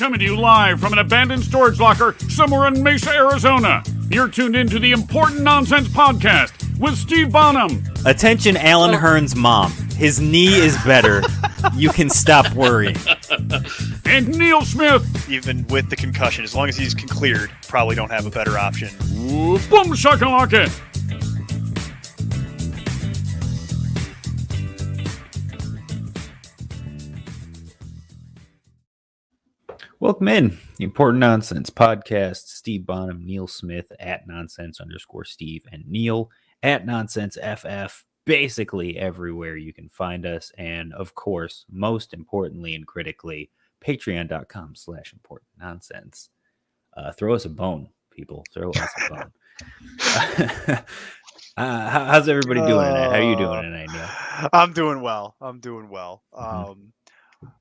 Coming to you live from an abandoned storage locker somewhere in Mesa, Arizona. You're tuned into the Important Nonsense Podcast with Steve Bonham. Attention, Alan Hearn's mom. His knee is better. You can stop worrying. And Neil Smith. Even with the concussion, as long as he's cleared, probably don't have a better option. Ooh, boom shakalaka. Welcome in. The Important Nonsense Podcast. Steve Bonham, Neil Smith at @nonsense_Steve, and Neil at @nonsenseFF. Basically everywhere you can find us. And of course, most importantly and critically, patreon.com/importantnonsense. Throw us a bone, people. Throw us a bone. How's everybody doing tonight? How are you doing tonight, Neil? I'm doing well.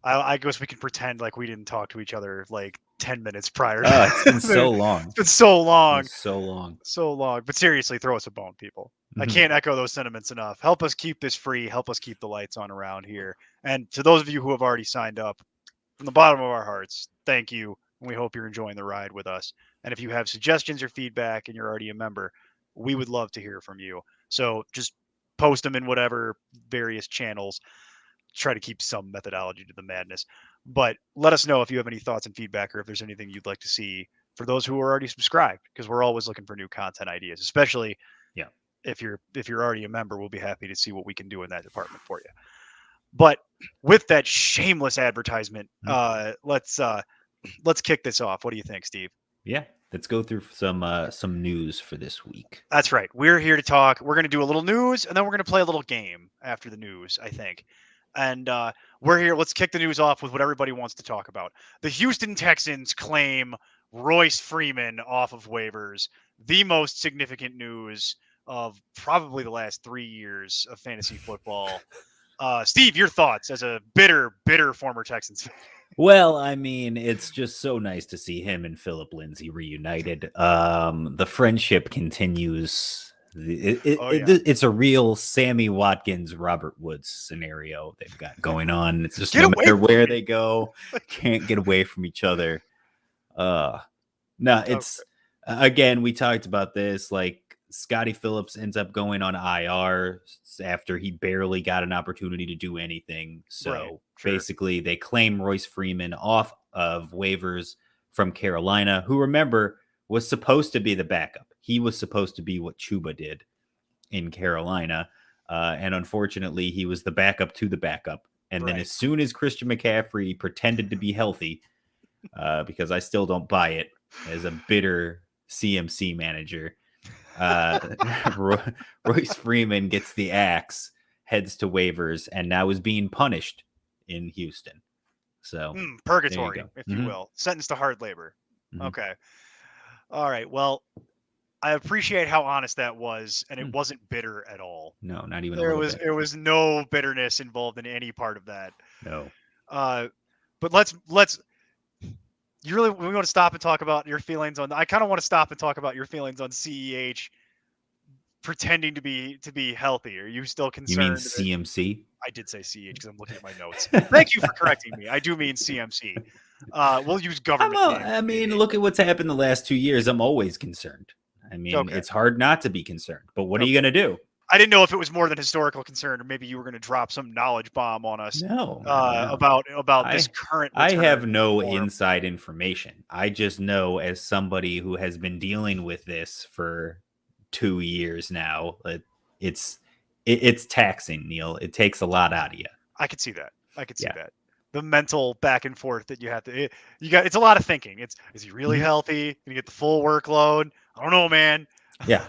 I guess we can pretend like we didn't talk to each other like 10 minutes prior. It's been so long. It's been so long. So long. But seriously, throw us a bone, people. Mm-hmm. I can't echo those sentiments enough. Help us keep this free. Help us keep the lights on around here. And to those of you who have already signed up, from the bottom of our hearts, thank you. And we hope you're enjoying the ride with us. And if you have suggestions or feedback and you're already a member, we would love to hear from you. So just post them in whatever various channels. Try to keep some methodology to the madness, but let us know if you have any thoughts and feedback, or if there's anything you'd like to see for those who are already subscribed, because we're always looking for new content ideas, especially if you're already a member. We'll be happy to see what we can do in that department for you. But with that shameless advertisement, let's kick this off. What do you think, Steve? Yeah, let's go through some news for this week. That's right. We're here to talk. We're going to do a little news, and then we're going to play a little game after the news, I think. And we're here. Let's kick the news off with what everybody wants to talk about. The Houston Texans claim Royce Freeman off of waivers. The most significant news of probably the last 3 years of fantasy football. Steve, your thoughts as a bitter former Texans fan? Well, I mean, it's just so nice to see him and Philip Lindsay reunited. The friendship continues. It's a real Sammy Watkins, Robert Woods scenario they've got going on. It's just no matter where they go, can't get away from each other. Again, we talked about this. Like, Scotty Phillips ends up going on IR after he barely got an opportunity to do anything. So basically, they claim Royce Freeman off of waivers from Carolina, who, remember, was supposed to be the backup. He was supposed to be what Chuba did in Carolina. And unfortunately, he was the backup to the backup. And then as soon as Christian McCaffrey pretended to be healthy, because I still don't buy it as a bitter CMC manager, Royce Freeman gets the axe, heads to waivers, and now is being punished in Houston. So purgatory, if you will. Sentenced to hard labor. Mm-hmm. Okay. All right. Well, I appreciate how honest that was, and it wasn't bitter at all. No, not even. There was no bitterness involved in any part of that. No. But let's. We want to stop and talk about your feelings on. I kind of want to stop and talk about your feelings on CEH pretending to be healthy. Are you still concerned? You mean CMC? I did say CEH because I'm looking at my notes. Thank you for correcting me. I do mean CMC. We'll use government. I mean, look at what's happened the last 2 years. I'm always concerned. I mean, It's hard not to be concerned. But what are you going to do? I didn't know if it was more than historical concern, or maybe you were going to drop some knowledge bomb on us. No. About this current. I have no inside information. I just know, as somebody who has been dealing with this for 2 years now, it's taxing, Neil. It takes a lot out of you. I could see that. That. The mental back and forth that you have to. It's a lot of thinking. Is he really healthy? Can he get the full workload? I don't know, man. Yeah.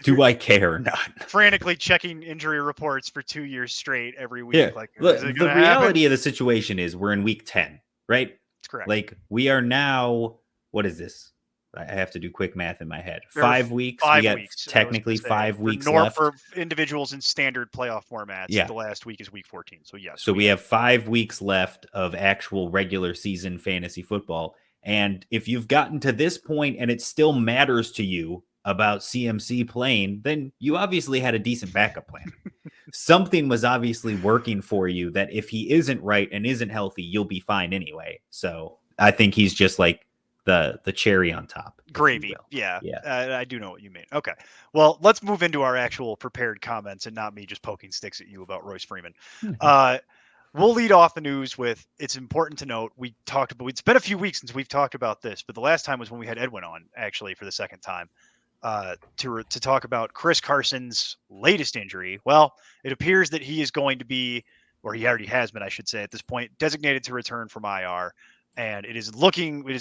Do I care or not? Frantically checking injury reports for 2 years straight every week. Yeah. Like, look, the reality of the situation is we're in week 10, right? That's correct. Like, we are now, what is this? I have to do quick math in my head. 5 weeks. We got technically 5 weeks left. For individuals in standard playoff formats, the last week is week 14. So, yes. So we have 5 weeks left of actual regular season fantasy football. And if you've gotten to this point and it still matters to you about CMC playing, then you obviously had a decent backup plan. Something was obviously working for you that if he isn't right and isn't healthy, you'll be fine anyway. So I think he's just like the cherry on top. Gravy. Yeah. I do know what you mean. Okay. Well, let's move into our actual prepared comments and not me just poking sticks at you about Royce Freeman. We'll lead off the news with, it's important to note, it's been a few weeks since we've talked about this, but the last time was when we had Edwin on, actually, for the second time, to talk about Chris Carson's latest injury. Well, it appears that he is going to be, or he already has been, I should say, at this point, designated to return from IR. And it is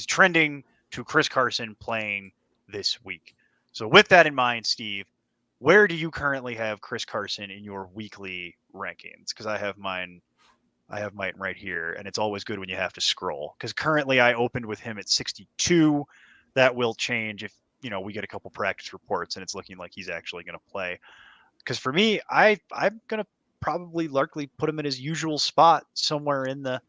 trending to Chris Carson playing this week. So with that in mind, Steve, where do you currently have Chris Carson in your weekly rankings? Because I have mine right here, and it's always good when you have to scroll. Because currently I opened with him at 62. That will change if we get a couple practice reports and it's looking like he's actually going to play. Because for me, I'm going to probably largely put him in his usual spot, somewhere in the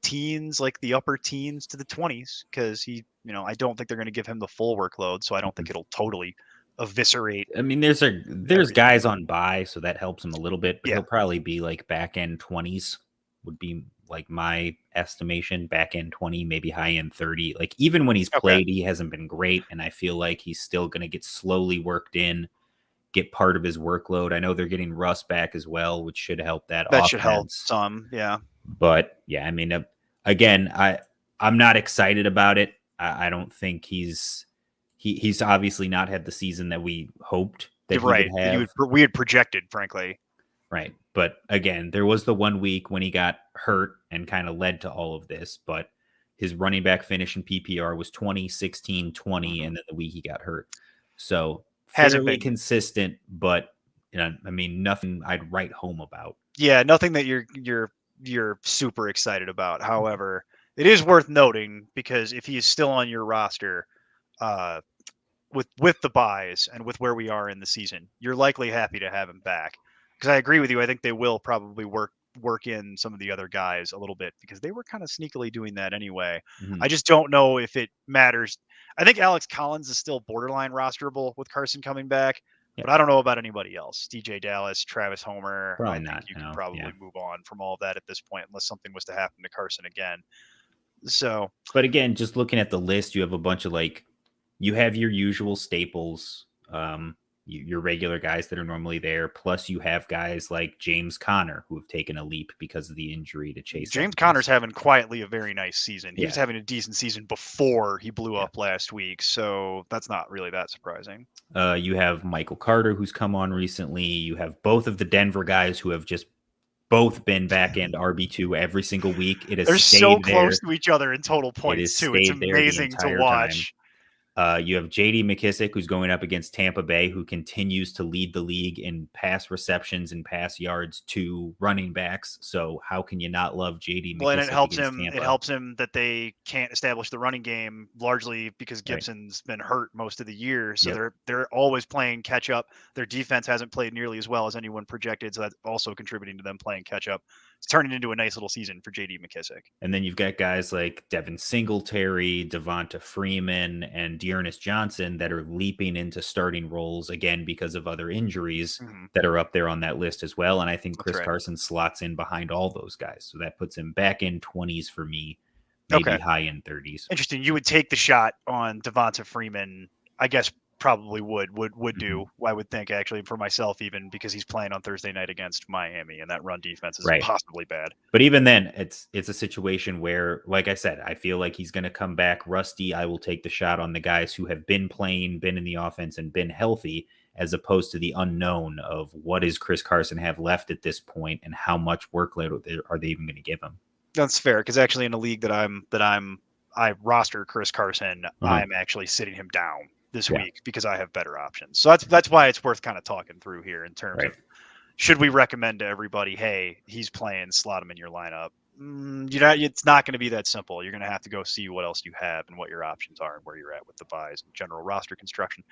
teens, like the upper teens to the 20s, because I don't think they're going to give him the full workload, so I don't think it'll totally eviscerate. I mean, there's guys on bye, so that helps him a little bit, but he'll probably be like back end 20s would be like my estimation, back end 20, maybe high end 30. Like even when he's played, he hasn't been great, and I feel like he's still going to get slowly worked in, get part of his workload. I know they're getting Russ back as well, which should help that offense. Should help some, yeah. But yeah, I mean, again, I'm not excited about it. I don't think he's obviously not had the season that we hoped that he would have. We had projected, frankly. Right. But again, there was the 1 week when he got hurt and kind of led to all of this. But his running back finish in PPR was 20, 16, 20, and then the week he got hurt. So fairly consistent, but I mean, nothing I'd write home about. Yeah, nothing that you're super excited about. However, it is worth noting, because if he is still on your roster, with the buys and with where we are in the season, you're likely happy to have him back. Because I agree with you. I think they will probably work in some of the other guys a little bit, because they were kind of sneakily doing that anyway. Mm-hmm. I just don't know if it matters. I think Alex Collins is still borderline rosterable with Carson coming back, but I don't know about anybody else. DJ Dallas, Travis Homer. Probably not. You can probably move on from all of that at this point, unless something was to happen to Carson again. So, but again, just looking at the list, you have a bunch of you have your usual staples, your regular guys that are normally there. Plus you have guys like James Conner, who have taken a leap because of the injury to Chase. James Conner's having quietly a very nice season. He was having a decent season before he blew up last week. So that's not really that surprising. You have Michael Carter, who's come on recently. You have both of the Denver guys who have just both been back end RB2 every single week. They're so close to each other in total points too. It's amazing to watch. You have J.D. Mckissick, who's going up against Tampa Bay, who continues to lead the league in pass receptions and pass yards to running backs. So how can you not love J.D. Mckissick? Well, and it helps him. Tampa? It helps him that they can't establish the running game, largely because Gibson's been hurt most of the year. So they're always playing catch up. Their defense hasn't played nearly as well as anyone projected, so that's also contributing to them playing catch up. It's turning into a nice little season for J.D. Mckissick. And then you've got guys like Devin Singletary, Devonta Freeman, and Dearness Johnson that are leaping into starting roles again because of other injuries that are up there on that list as well. And I think Chris Carson slots in behind all those guys. So that puts him back in 20s for me, maybe high in 30s. Interesting. You would take the shot on Devonta Freeman, I guess. Probably would do. I would think, actually, for myself, even because he's playing on Thursday night against Miami, and that run defense is possibly bad. But even then, it's a situation where, like I said, I feel like he's going to come back rusty. I will take the shot on the guys who have been playing, been in the offense, and been healthy, as opposed to the unknown of what does Chris Carson have left at this point, and how much workload are they even going to give him? That's fair, because actually, in a league I roster Chris Carson, I'm actually sitting him down this week because I have better options. So that's why it's worth kind of talking through here in terms of, should we recommend to everybody, hey, he's playing, slot him in your lineup? It's not going to be that simple. You're going to have to go see what else you have and what your options are and where you're at with the buys and general roster construction.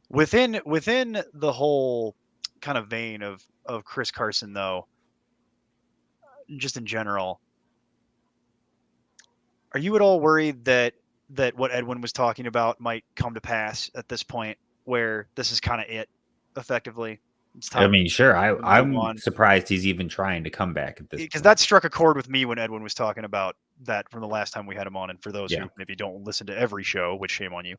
Within the whole kind of vein of Chris Carson, though, just in general, are you at all worried that what Edwin was talking about might come to pass at this point, where this is kind of it, effectively? I mean, sure. I'm surprised he's even trying to come back at this point. Because that struck a chord with me when Edwin was talking about that from the last time we had him on. And for those who maybe don't listen to every show, which shame on you,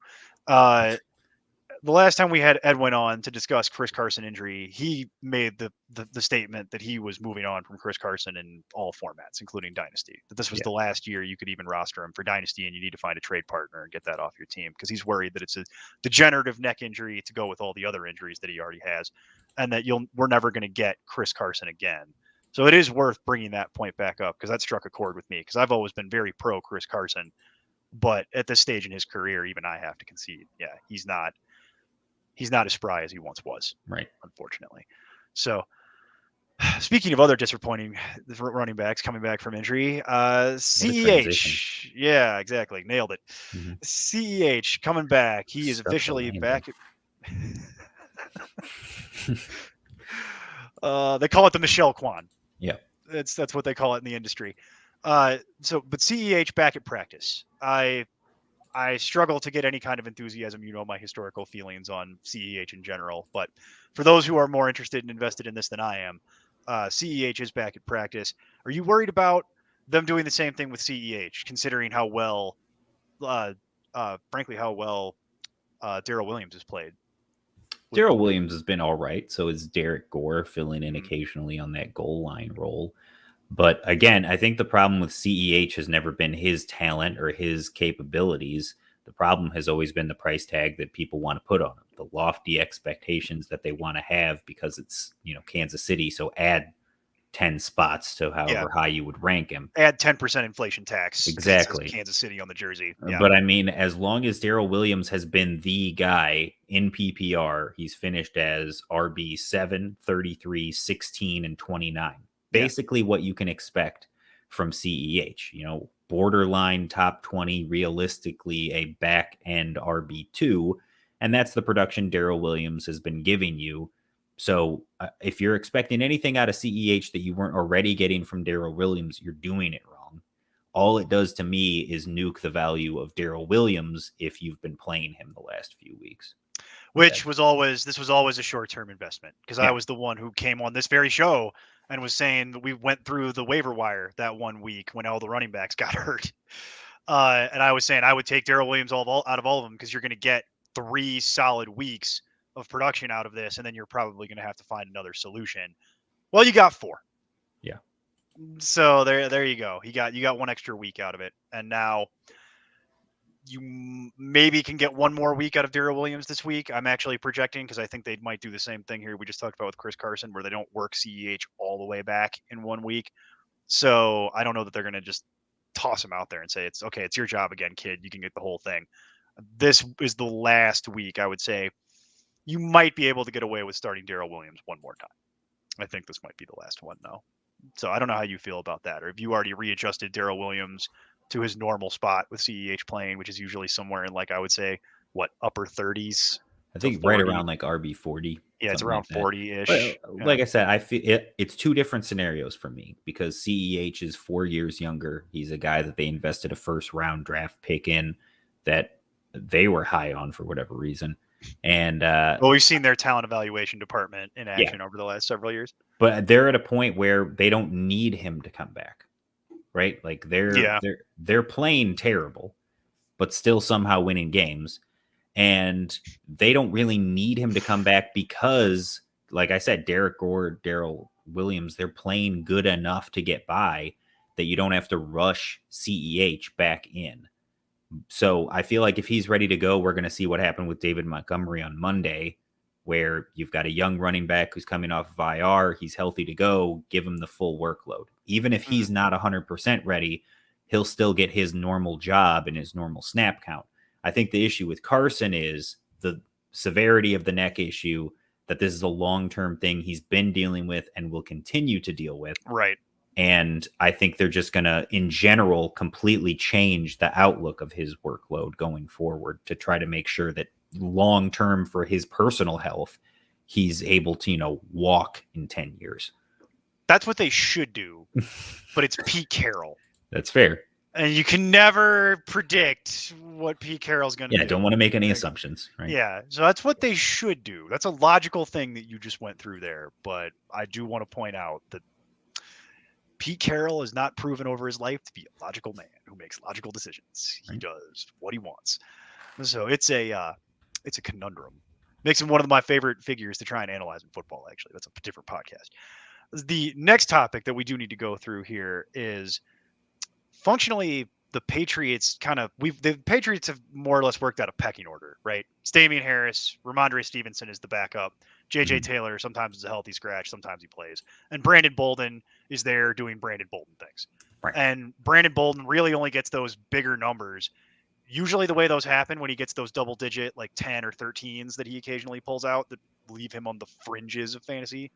the last time we had Edwin on to discuss Chris Carson injury, he made the statement that he was moving on from Chris Carson in all formats, including Dynasty. That this was the last year you could even roster him for Dynasty, and you need to find a trade partner and get that off your team because he's worried that it's a degenerative neck injury to go with all the other injuries that he already has, and that we're never going to get Chris Carson again. So it is worth bringing that point back up because that struck a chord with me because I've always been very pro Chris Carson, but at this stage in his career, even I have to concede, he's not as spry as he once was, right? Unfortunately. So, speaking of other disappointing running backs coming back from injury, CEH, yeah, exactly, nailed it. Mm-hmm. CEH coming back. He is officially back. They call it the Michelle Kwan. Yeah, that's what they call it in the industry. But CEH back at practice. I struggle to get any kind of enthusiasm, my historical feelings on CEH in general. But for those who are more interested and invested in this than I am, CEH is back at practice. Are you worried about them doing the same thing with CEH, considering how well, frankly, Darrell Williams has played? Darrell Williams has been all right. So is Derek Gore filling in occasionally on that goal line role. But again, I think the problem with CEH has never been his talent or his capabilities. The problem has always been the price tag that people want to put on him, the lofty expectations that they want to have because it's, Kansas City. So add 10 spots to however high you would rank him. Add 10% inflation tax. Exactly. Kansas City on the jersey. Yeah. But I mean, as long as Darrell Williams has been the guy in PPR, he's finished as RB 7, 33, 16, and 29. Basically what you can expect from CEH, borderline top 20, realistically a back end RB2. And that's the production Darrell Williams has been giving you. So if you're expecting anything out of CEH that you weren't already getting from Darrell Williams, you're doing it wrong. All it does to me is nuke the value of Darrell Williams if you've been playing him the last few weeks. This was always a short-term investment because I was the one who came on this very show and was saying that we went through the waiver wire that 1 week when all the running backs got hurt. And I was saying I would take Darrell Williams out of all of them because you're going to get 3 solid weeks of production out of this, and then you're probably going to have to find another solution. Well, you got 4. Yeah. So there you go. You got 1 extra week out of it, and now you maybe can get 1 more week out of Darrell Williams this week. I'm actually projecting because I think they might do the same thing here we just talked about with Chris Carson, where they don't work CEH all the way back in 1 week. So I don't know that they're going to just toss him out there and say, it's okay, it's your job again, kid. You can get the whole thing. This is the last week, I would say. You might be able to get away with starting Darrell Williams 1 more time. I think this might be the last one, though. So I don't know how you feel about that, or if you already readjusted Darrell Williams to his normal spot with CEH playing, which is usually somewhere in, I would say, upper 30s. I think right around RB 40. Yeah, it's around 40-ish. Like I said, I feel it's 2 different scenarios for me because CEH is 4 years younger. He's a guy that they invested a first-round draft pick in that they were high on for whatever reason. And we've seen their talent evaluation department in action over the last several years. But they're at a point where they don't need him to come back, right? They're playing terrible, but still somehow winning games, and they don't really need him to come back because, like I said, Derek Gore, Darrell Williams, they're playing good enough to get by that you don't have to rush CEH back in. So I feel like if he's ready to go, we're going to see what happened with David Montgomery on Monday, where you've got a young running back who's coming off of IR. He's healthy to go. Give him the full workload. Even if he's not 100% ready, he'll still get his normal job and his normal snap count. I think the issue with Carson is the severity of the neck issue, that this is a long-term thing he's been dealing with and will continue to deal with. Right. And I think they're just going to, in general, completely change the outlook of his workload going forward to try to make sure that long-term for his personal health, he's able to, walk in 10 years. That's what they should do, but it's Pete Carroll. That's fair. And you can never predict what Pete Carroll's going to do. Yeah, don't want to make any assumptions, right? Yeah, so that's what they should do. That's a logical thing that you just went through there, but I do want to point out that Pete Carroll has not proven over his life to be a logical man who makes logical decisions. He does what he wants. So it's a conundrum. Makes him one of my favorite figures to try and analyze in football, actually. That's a different podcast. The next topic that we do need to go through here is functionally the Patriots the Patriots have more or less worked out a pecking order, right? It's Damian Harris, Ramondre Stevenson is the backup. JJ Taylor sometimes is a healthy scratch, sometimes he plays. And Brandon Bolden is there doing Brandon Bolden things. Right. And Brandon Bolden really only gets those bigger numbers. Usually the way those happen when he gets those double digit, like 10 or 13s that he occasionally pulls out that leave him on the fringes of fantasy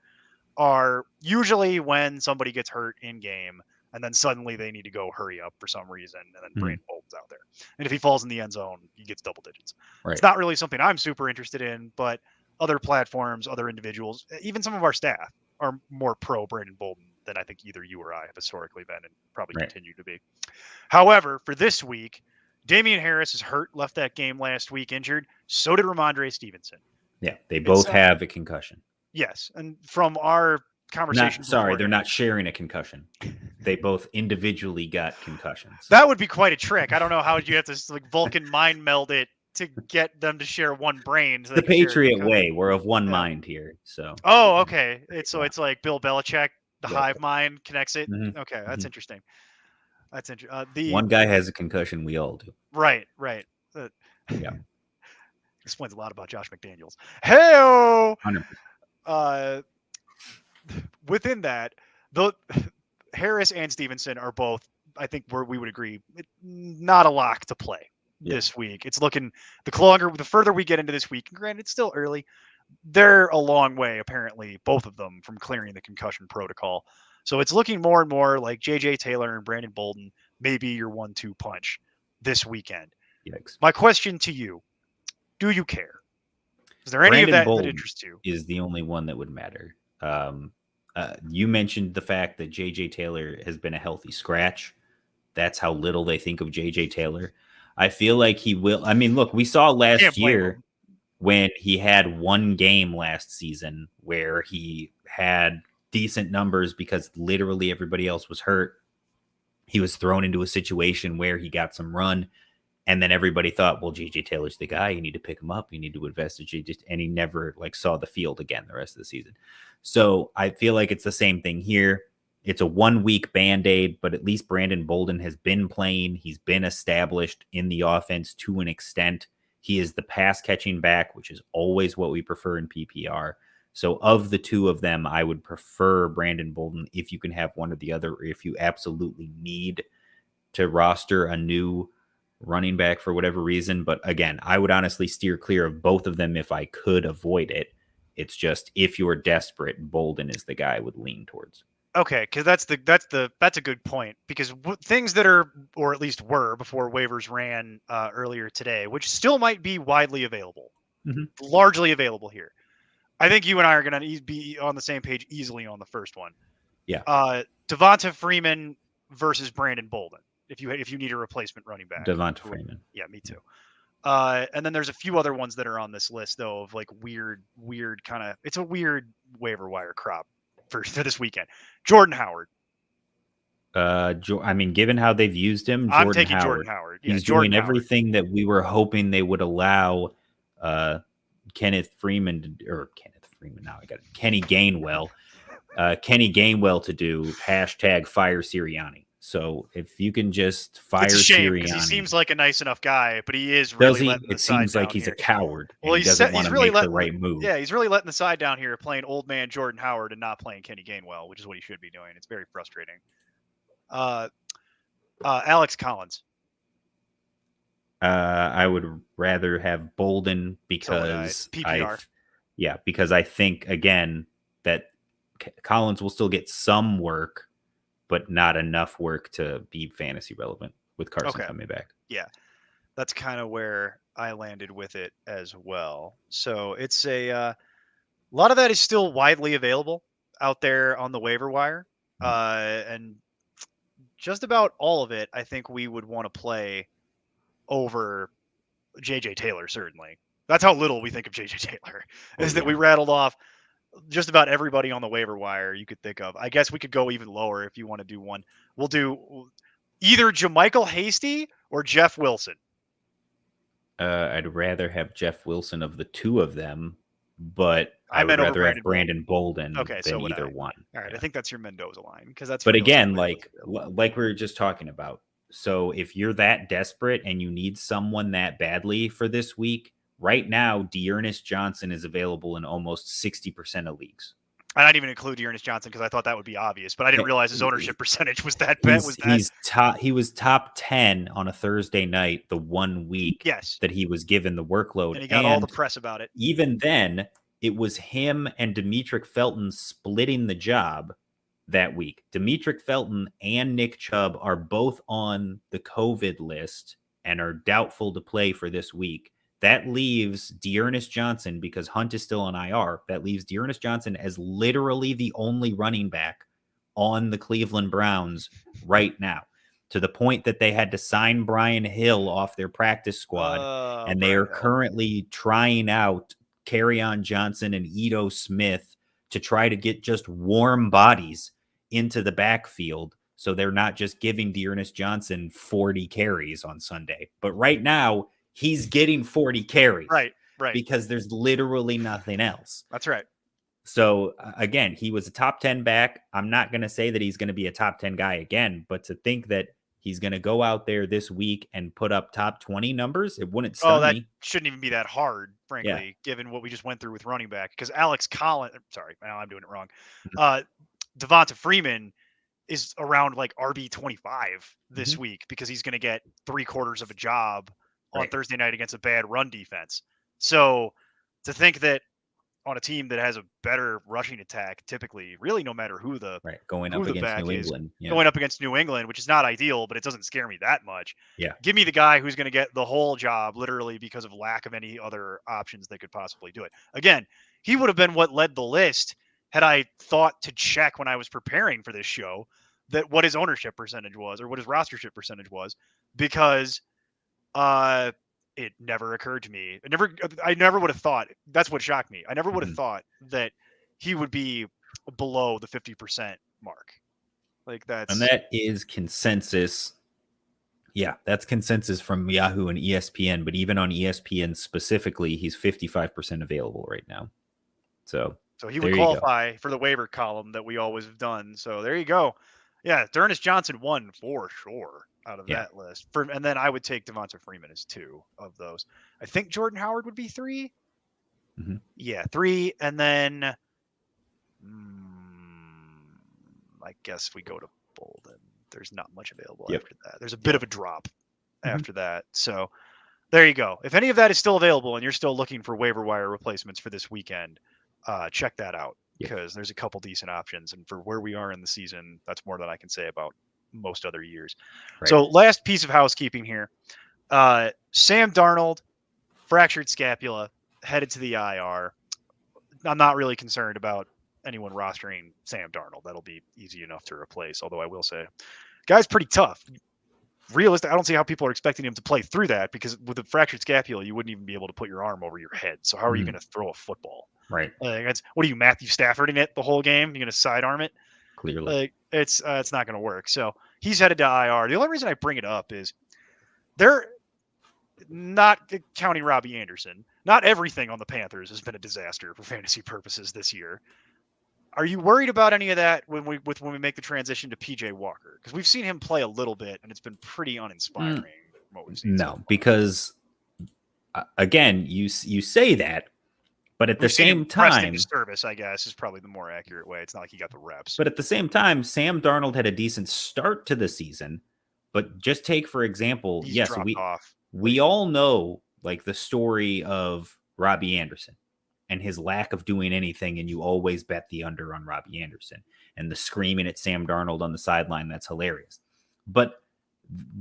are usually when somebody gets hurt in game and then suddenly they need to go hurry up for some reason. And then Brandon Bolden's out there. And if he falls in the end zone, he gets double digits. Right. It's not really something I'm super interested in, but other platforms, other individuals, even some of our staff are more pro Brandon Bolden than I think either you or I have historically been and probably continue to be. However, for this week, Damian Harris is hurt, left that game last week injured. So did Ramondre Stevenson. Yeah, they both have a concussion. Yes, and from our conversation, they're not sharing a concussion. They both individually got concussions. That would be quite a trick. I don't know how you have to like Vulcan mind meld it to get them to share one brain. So the Patriot way. We're of one mind here. So. Oh, okay. It's like Bill Belichick, the hive mind connects it. Mm-hmm. Okay, that's interesting. That's interesting. One guy has a concussion. We all do. Right. Yeah. Explains a lot about Josh McDaniels. Hey-o! Within that, the Harris and Stevenson are both, I think, where we would agree, not a lock to play this week. It's looking the further we get into this week. And granted, it's still early. They're a long way, apparently, both of them, from clearing the concussion protocol. So it's looking more and more like JJ Taylor and Brandon Bolden may be your 1-2 punch this weekend. Yikes. My question to you, do you care? Is there any of that interests you? Is the only one that would matter. You mentioned the fact that JJ Taylor has been a healthy scratch. That's how little they think of JJ Taylor. I feel like he will. I mean, look, we saw last year when he had one game last season where he had decent numbers because literally everybody else was hurt. He was thrown into a situation where he got some run, and then everybody thought, well, JJ Taylor's the guy. You need to pick him up. You need to invest in JJ, and he never saw the field again the rest of the season. So I feel like it's the same thing here. It's a 1-week Band-Aid, but at least Brandon Bolden has been playing. He's been established in the offense to an extent. He is the pass catching back, which is always what we prefer in PPR. So of the two of them, I would prefer Brandon Bolden if you can have one or the other, or if you absolutely need to roster a new running back for whatever reason. But again, I would honestly steer clear of both of them if I could avoid it. It's just if you're desperate, Bolden is the guy I would lean towards. Okay, because that's a good point. Because things that are, or at least were before waivers ran earlier today, which still might be widely available, largely available here. I think you and I are going to be on the same page easily on the first one. Yeah. Devonta Freeman versus Brandon Bolden. If you need a replacement running back. Devonta Freeman. Yeah, me too. And then there's a few other ones that are on this list though of like weird kind of. It's a weird waiver wire crop for this weekend. Jordan Howard. I mean, given how they've used him, I'm taking Jordan Howard. Yeah, he's Jordan doing everything that we were hoping they would allow Kenny Gainwell to do #fire Sirianni. So if you can just fire Sirianni, he seems like a nice enough guy, but he is really letting the side down. It seems like he's a coward. Well, he doesn't want to make the right move. Yeah, he's really letting the side down here, playing old man Jordan Howard and not playing Kenny Gainwell, which is what he should be doing. It's very frustrating. Alex Collins. I would rather have Bolden because because I think again that Collins will still get some work, but not enough work to be fantasy relevant with Carson coming back. Yeah, that's kind of where I landed with it as well. So it's a lot of that is still widely available out there on the waiver wire, and just about all of it, I think we would want to play over JJ Taylor. Certainly, that's how little we think of JJ Taylor. Is that we rattled off just about everybody on the waiver wire you could think of. I guess we could go even lower if you want to do one. We'll do either JaMychal Hasty or Jeff Wilson. I'd rather have Jeff Wilson of the two of them, but I would meant over rather have Brandon Bolden than either one. All right, I think that's your Mendoza line because that's. But again, like we were just talking about. So if you're that desperate and you need someone that badly for this week, right now, Dearness Johnson is available in almost 60% of leagues. I didn't even include Dearness Johnson because I thought that would be obvious, but I didn't realize his ownership percentage was that bad. He was top 10 on a Thursday night the 1 week that he was given the workload. And he got all the press about it. Even then, it was him and Demetric Felton splitting the job that week. Demetric Felton and Nick Chubb are both on the COVID list and are doubtful to play for this week. That leaves Dearness Johnson, because Hunt is still on IR, that leaves Dearness Johnson as literally the only running back on the Cleveland Browns right now, to the point that they had to sign Brian Hill off their practice squad, and they are currently trying out Kerryon Johnson and Ito Smith to try to get just warm bodies into the backfield, so they're not just giving Dearness Johnson 40 carries on Sunday. But right now, he's getting 40 carries. Right. Because there's literally nothing else. That's right. So, again, he was a top 10 back. I'm not going to say that he's going to be a top 10 guy again, but to think that he's going to go out there this week and put up top 20 numbers, it wouldn't stun me. That shouldn't even be that hard, frankly, given what we just went through with running back. Because Alex Collins, sorry, now I'm doing it wrong. Devonta Freeman is around like RB 25 this week because he's going to get 3/4 of a job on Thursday night against a bad run defense. So to think that on a team that has a better rushing attack, typically, really no matter who the going up against New England, going up against New England, which is not ideal, but it doesn't scare me that much. Yeah, give me the guy who's going to get the whole job, literally because of lack of any other options that could possibly do it. Again, he would have been what led the list had I thought to check when I was preparing for this show that what his ownership percentage was or what his rostership percentage was, because it never occurred to me. I never would have thought. That's what shocked me. I never would have thought that he would be below the 50% mark. Like that's, and that is consensus. Yeah, that's consensus from Yahoo and ESPN. But even on ESPN specifically, he's 55% available right now. So he would qualify for the waiver column that we always have done. So there you go. Yeah, Dearness Johnson won for sure out of that list. And then I would take Devonta Freeman as 2 of those. I think Jordan Howard would be 3. Yeah, 3. And then I guess we go to Bolden. There's not much available after that. There's a bit of a drop after that. So there you go. If any of that is still available and you're still looking for waiver wire replacements for this weekend, check that out. Because there's a couple decent options, and for where we are in the season, that's more than I can say about most other years. So last piece of housekeeping here. Sam Darnold, fractured scapula, headed to the IR. I'm not really concerned about anyone rostering Sam Darnold. That'll be easy enough to replace, although I will say, guy's pretty tough. Realistic, I don't see how people are expecting him to play through that, because with a fractured scapula, you wouldn't even be able to put your arm over your head. So how are you going to throw a football? Right. What are you, Matthew Staffording it the whole game? You're going to sidearm it? Clearly. It's not going to work. So he's headed to IR. The only reason I bring it up is they're not counting Robbie Anderson. Not everything on the Panthers has been a disaster for fantasy purposes this year. Are you worried about any of that when we make the transition to PJ Walker? Because we've seen him play a little bit, and it's been pretty uninspiring. What we've seen because again, you say that, but at the same time, service, I guess, is probably the more accurate way. It's not like he got the reps. But at the same time, Sam Darnold had a decent start to the season. But just take, for example, we all know like the story of Robbie Anderson and his lack of doing anything, and you always bet the under on Robbie Anderson, and the screaming at Sam Darnold on the sideline. That's hilarious. But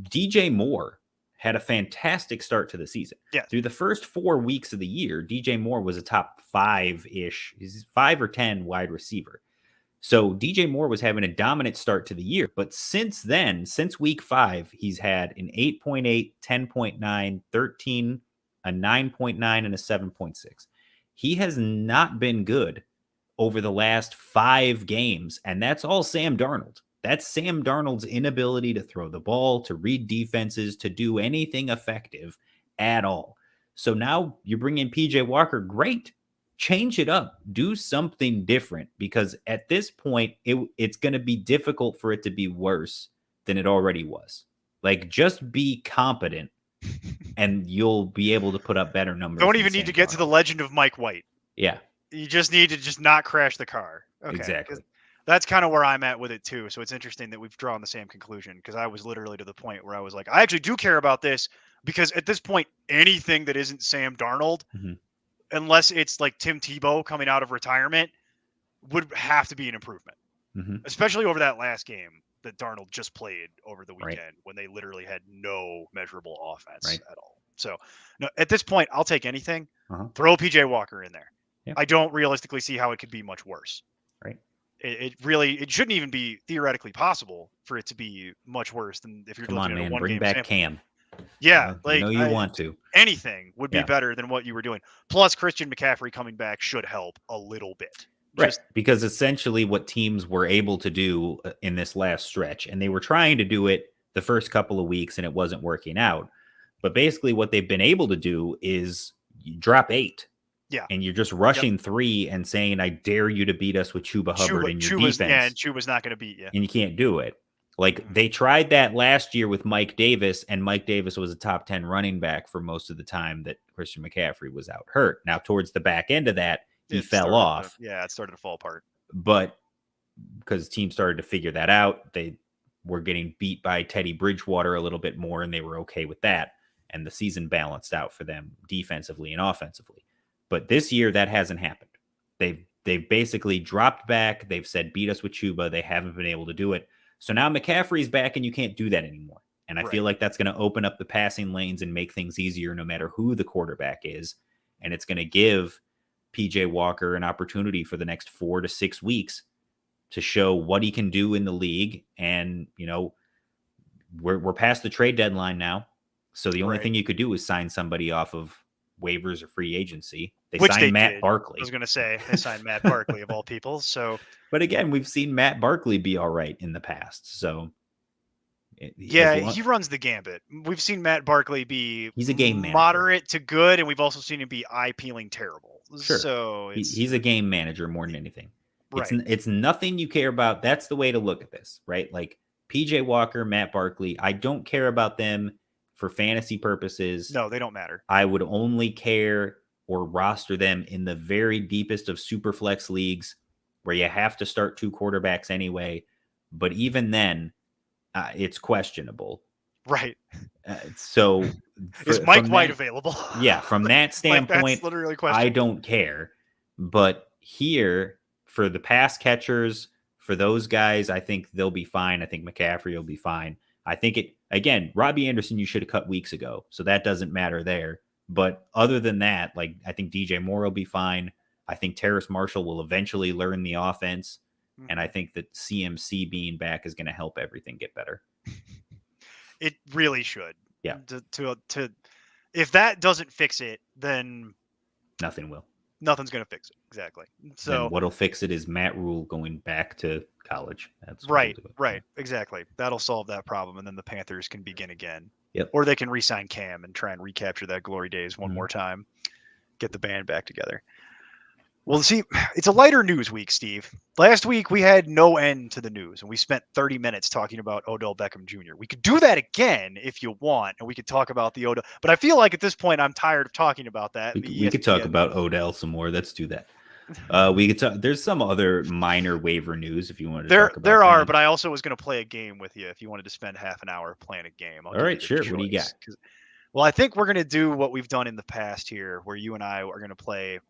DJ Moore had a fantastic start to the season. Yeah. Through the first 4 weeks of the year, DJ Moore was a top 5-ish, he's 5 or 10 wide receiver. So DJ Moore was having a dominant start to the year. But since then, since week 5, he's had an 8.8, 10.9, 13, a 9.9, and a 7.6. He has not been good over the last 5 games, and that's all Sam Darnold. That's Sam Darnold's inability to throw the ball, to read defenses, to do anything effective at all. So now you bring in PJ Walker. Great. Change it up. Do something different, because at this point, it's going to be difficult for it to be worse than it already was. Like, just be competent and you'll be able to put up better numbers. Don't even need to get to the legend of Mike White. Yeah. You just need to just not crash the car. Okay. Exactly. That's kind of where I'm at with it too. So it's interesting that we've drawn the same conclusion, because I was literally to the point where I was like, I actually do care about this, because at this point, anything that isn't Sam Darnold, unless it's like Tim Tebow coming out of retirement, would have to be an improvement, especially over that last game that Darnold just played over the weekend, when they literally had no measurable offense at all. So no, at this point, I'll take anything. Throw PJ Walker in there. Yep. I don't realistically see how it could be much worse. Right. It shouldn't even be theoretically possible for it to be much worse than if you're looking at a one bring game back sample. Cam. Yeah, I know you want to. Anything would be better than what you were doing. Plus, Christian McCaffrey coming back should help a little bit. Right, because essentially what teams were able to do in this last stretch, and they were trying to do it the first couple of weeks and it wasn't working out. But basically what they've been able to do is you drop 8. Yeah. And you're just rushing 3 and saying, I dare you to beat us with Chuba Hubbard in your defense. Yeah, and Chuba's not going to beat you. And you can't do it. Like, they tried that last year with Mike Davis, and Mike Davis was a top 10 running back for most of the time that Christian McCaffrey was out hurt. Now, towards the back end of that, he fell off. It started to fall apart. But because teams started to figure that out, they were getting beat by Teddy Bridgewater a little bit more, and they were okay with that. And the season balanced out for them defensively and offensively. But this year, that hasn't happened. They've basically dropped back. They've said, beat us with Chuba. They haven't been able to do it. So now McCaffrey's back, and you can't do that anymore. And I feel like that's going to open up the passing lanes and make things easier no matter who the quarterback is. And it's going to give PJ Walker an opportunity for the next 4 to 6 weeks to show what he can do in the league. And, you know, we're past the trade deadline now. So the only thing you could do is sign somebody off of waivers or free agency. They signed Matt Barkley. I was going to say they signed Matt Barkley of all people. So, but again, we've seen Matt Barkley be all right in the past. So he runs the gambit. We've seen Matt Barkley be he's a game manager. Moderate to good, and we've also seen him be eye-peeling terrible. Sure. So he's a game manager more than anything. It's nothing you care about. That's the way to look at this, right? Like PJ Walker, Matt Barkley, I don't care about them for fantasy purposes. No, they don't matter. I would only care or roster them in the very deepest of super flex leagues where you have to start 2 quarterbacks anyway. But even then, it's questionable. Right. So is Mike White available? Yeah. From that standpoint, literally I don't care. But here, for the pass catchers, for those guys, I think they'll be fine. I think McCaffrey will be fine. I think again, Robbie Anderson, you should have cut weeks ago. So that doesn't matter there. But other than that, like, I think DJ Moore will be fine. I think Terrace Marshall will eventually learn the offense. And I think that CMC being back is going to help everything get better. It really should. Yeah. To if that doesn't fix it, then nothing will. Nothing's going to fix it. Exactly. So and what'll fix it is Matt Rule going back to college. That's right. Exactly. That'll solve that problem. And then the Panthers can begin again. Yep. Or they can re-sign Cam and try and recapture that glory days one more time. Get the band back together. Well, see, it's a lighter news week, Steve. Last week, we had no end to the news, and we spent 30 minutes talking about Odell Beckham Jr. We could do that again if you want, and we could talk about the Odell. But I feel like at this point, I'm tired of talking about that. We could talk about Odell some more. Let's do that. We could talk. There's some other minor waiver news if you wanted to talk about there are, that. but I also was going to play a game with you if you wanted to spend half an hour playing a game. All right, sure. What do you got? Well, I think we're going to do what we've done in the past here, where you and I are going to play.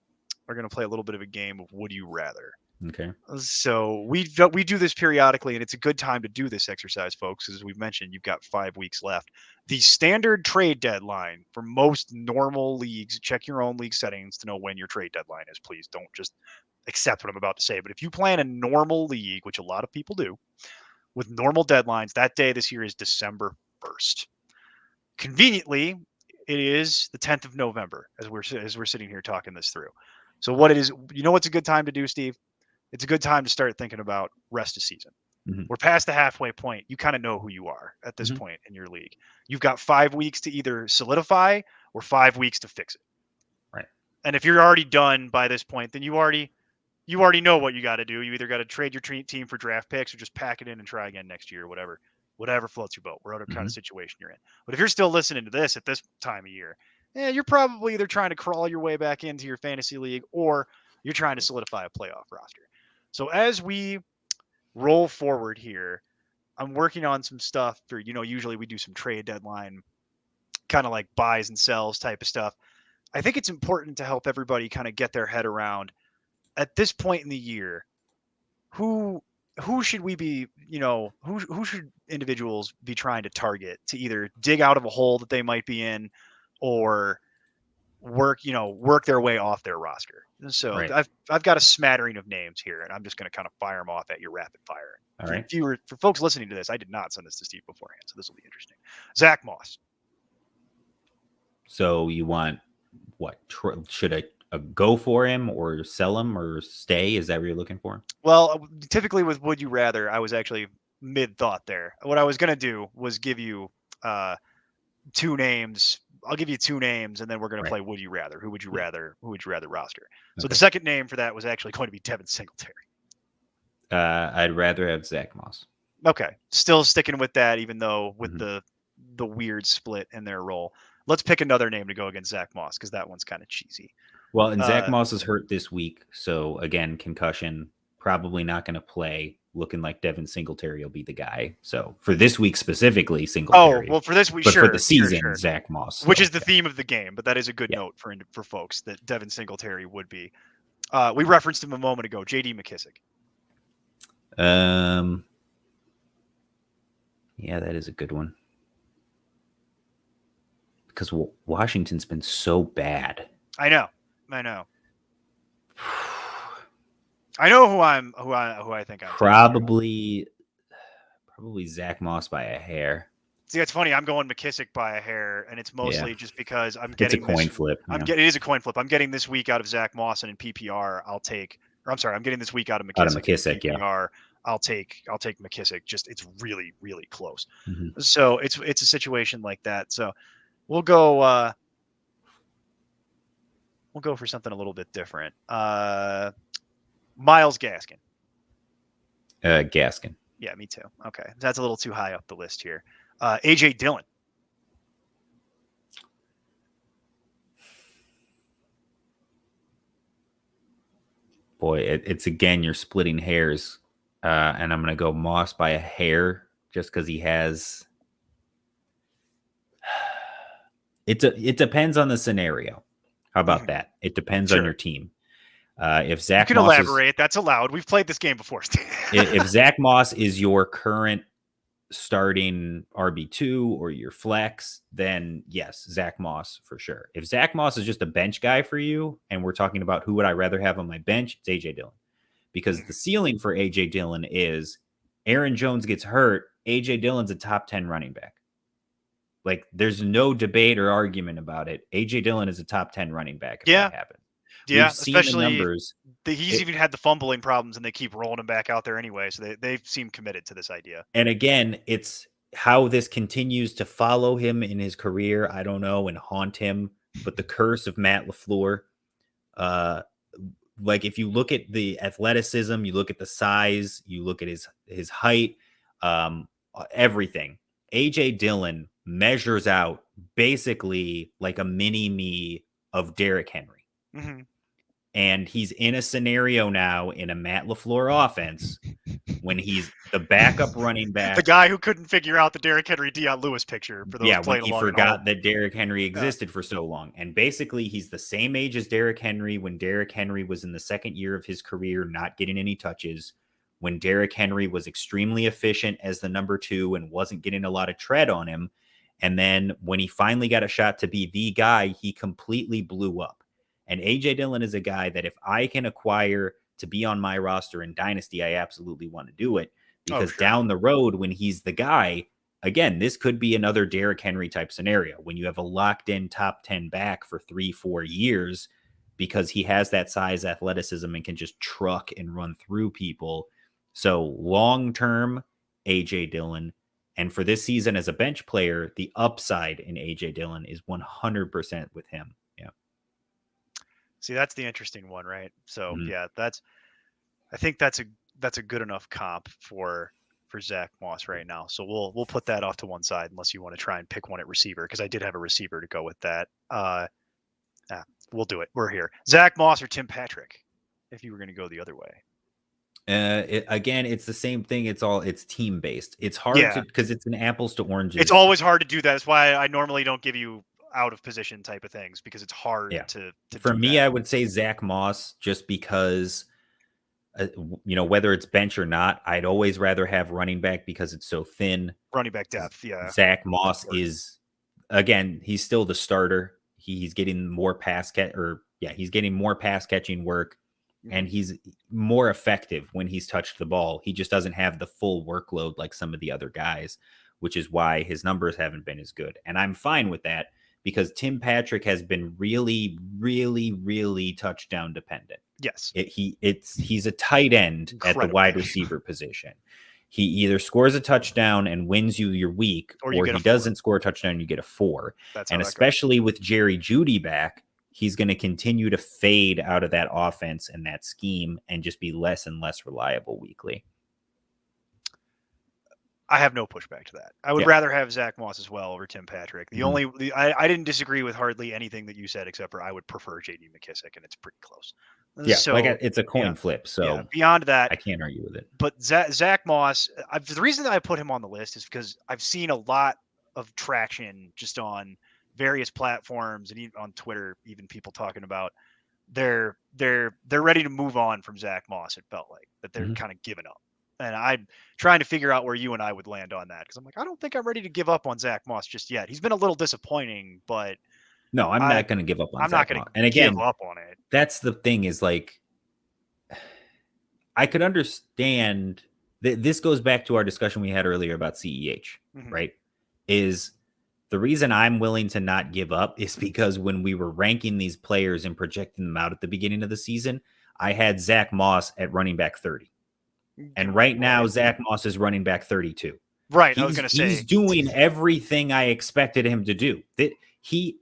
We're going to play a little bit of a game of Would You Rather. Okay. So we do this periodically, and it's a good time to do this exercise, folks. As we've mentioned, you've got 5 weeks left. The standard trade deadline for most normal leagues, check your own league settings to know when your trade deadline is. Please don't just accept what I'm about to say. But if you play in a normal league, which a lot of people do, with normal deadlines, that day this year is December 1st. Conveniently, it is the 10th of November as we're sitting here talking this through. So what it is, you know what's a good time to do, Steve? it's a good time to start thinking about rest of season. Mhm. We're past the halfway point. You kind of know who you are at this point in your league. You've got 5 weeks to either solidify or 5 weeks to fix it. Right. And if you're already done by this point, then you already know what you got to do. You either got to trade your team for draft picks or just pack it in and try again next year, whatever floats your boat, whatever kind of situation you're in. But if you're still listening to this at this time of year, you're probably either trying to crawl your way back into your fantasy league or you're trying to solidify a playoff roster. So as we roll forward here, I'm working on some stuff for, usually we do some trade deadline, kind of like buys and sells type of stuff. I think it's important to help everybody kind of get their head around at this point in the year, who should we be, who should individuals be trying to target to either dig out of a hole that they might be in or work their way off their roster. So right. I've got a smattering of names here, and I'm just going to kind of fire them off at you rapid fire. All right. For folks listening to this, I did not send this to Steve beforehand, so this will be interesting. Zach Moss. So you want what? Should I go for him or sell him or stay? Is that what you're looking for? Well, typically with Would You Rather, I was actually mid-thought there. What I was going to do was give you 2 names. I'll give you 2 names, and then we're going to play Would You Rather. Who would you rather? Who would you rather roster? So the second name for that was actually going to be Devin Singletary. I'd rather have Zach Moss. Okay, still sticking with that, even though with the weird split in their role. Let's pick another name to go against Zach Moss because that one's kind of cheesy. Well, and Zach Moss is hurt this week, so again, concussion, probably not going to play. Looking like Devin Singletary will be the guy. So for this week specifically, Singletary. Oh, well, for this week, but sure. For the season, sure. Zach Moss. Which is the theme of the game, but that is a good note for folks that Devin Singletary would be. We referenced him a moment ago, J.D. McKissick. Yeah, that is a good one. Because Washington's been so bad. I know. I know who I think I'm probably Zach Moss by a hair. See, it's funny. I'm going McKissick by a hair, and it's mostly just because I'm getting it's a coin flip. It is a coin flip. I'm getting this week out of Zach Moss, and in PPR, I'm getting this week out of McKissick. In PPR, I'll take McKissick. Just it's really, really close. So it's a situation like that. So we'll go for something a little bit different. Myles Gaskin. Gaskin. Yeah, me too. Okay. That's a little too high up the list here. AJ Dillon. Boy, it's again, you're splitting hairs. And I'm going to go Moss by a hair just because he has. It depends on the scenario. How about that? It depends on your team. If Zach you can Moss elaborate, that's allowed. We've played this game before. if Zach Moss is your current starting RB2 or your flex, then yes, Zach Moss for sure. If Zach Moss is just a bench guy for you, and we're talking about who would I rather have on my bench, it's AJ Dillon. Because the ceiling for AJ Dillon is Aaron Jones gets hurt, AJ Dillon's a top 10 running back. Like, there's no debate or argument about it. AJ Dillon is a top 10 running back if that happens. Yeah, We've seen especially the numbers. He's even had the fumbling problems, and they keep rolling him back out there anyway. So they seem committed to this idea. And again, it's how this continues to follow him in his career. I don't know, and haunt him. But the curse of Matt LaFleur, like if you look at the athleticism, you look at the size, you look at his height, everything. AJ Dillon measures out basically like a mini me of Derrick Henry. Mm-hmm. And he's in a scenario now in a Matt LaFleur offense when he's the backup running back. The guy who couldn't figure out the Derrick Henry Deion Lewis picture for those playing along. He forgot that Derrick Henry existed for so long. And basically he's the same age as Derrick Henry when Derrick Henry was in the second year of his career, not getting any touches. When Derrick Henry was extremely efficient as the number 2 and wasn't getting a lot of tread on him. And then when he finally got a shot to be the guy, he completely blew up. And AJ Dillon is a guy that if I can acquire to be on my roster in Dynasty, I absolutely want to do it. Because down the road, when he's the guy, again, this could be another Derrick Henry type scenario. When you have a locked in top 10 back for 3-4 years, because he has that size, athleticism, and can just truck and run through people. So long-term, A.J. Dillon. And for this season as a bench player, the upside in A.J. Dillon is 100% with him. Yeah. See, that's the interesting one, right? So Mhm. yeah, I think that's a good enough comp for Zach Moss right now. So we'll put that off to one side unless you want to try and pick one at receiver, because I did have a receiver to go with that. We'll do it. We're here. Zach Moss or Tim Patrick, if you were going to go the other way. Again, it's the same thing. It's team based. It's hard to, because it's an apples to oranges. It's always hard to do that. That's why I normally don't give you out of position type of things, because it's hard to for do me, that. I would say Zach Moss, just because whether it's bench or not, I'd always rather have running back because it's so thin. Running back depth, yeah. Zach Moss is, again, he's still the starter. He's getting more he's getting more pass catching work. And he's more effective when he's touched the ball. He just doesn't have the full workload like some of the other guys, which is why his numbers haven't been as good. And I'm fine with that, because Tim Patrick has been really, really, really touchdown dependent. Yes. He's a tight end at the wide receiver position. He either scores a touchdown and wins you your week, or he doesn't score a touchdown and you get a 4. And especially with Jerry Jeudy back, he's going to continue to fade out of that offense and that scheme and just be less and less reliable weekly. I have no pushback to that. I would rather have Zach Moss as well over Tim Patrick. I didn't disagree with hardly anything that you said, except for I would prefer J.D. McKissick, and it's pretty close. Yeah, so it's a coin flip. So beyond that, I can't argue with it. But Zach Moss, the reason that I put him on the list is because I've seen a lot of traction just on various platforms and even on Twitter, even people talking about they're ready to move on from Zach Moss. It felt like that they're kind of giving up, and I'm trying to figure out where you and I would land on that, because I'm like, I don't think I'm ready to give up on Zach Moss just yet. He's been a little disappointing, but no, I'm not going to give up on. I'm Zach not going to give up on it. That's the thing, is like, I could understand that this goes back to our discussion we had earlier about CEH, right? Is the reason I'm willing to not give up is because when we were ranking these players and projecting them out at the beginning of the season, I had Zach Moss at running back 30. And right now, Zach Moss is running back 32. Right. I was going to say, he's doing everything I expected him to do.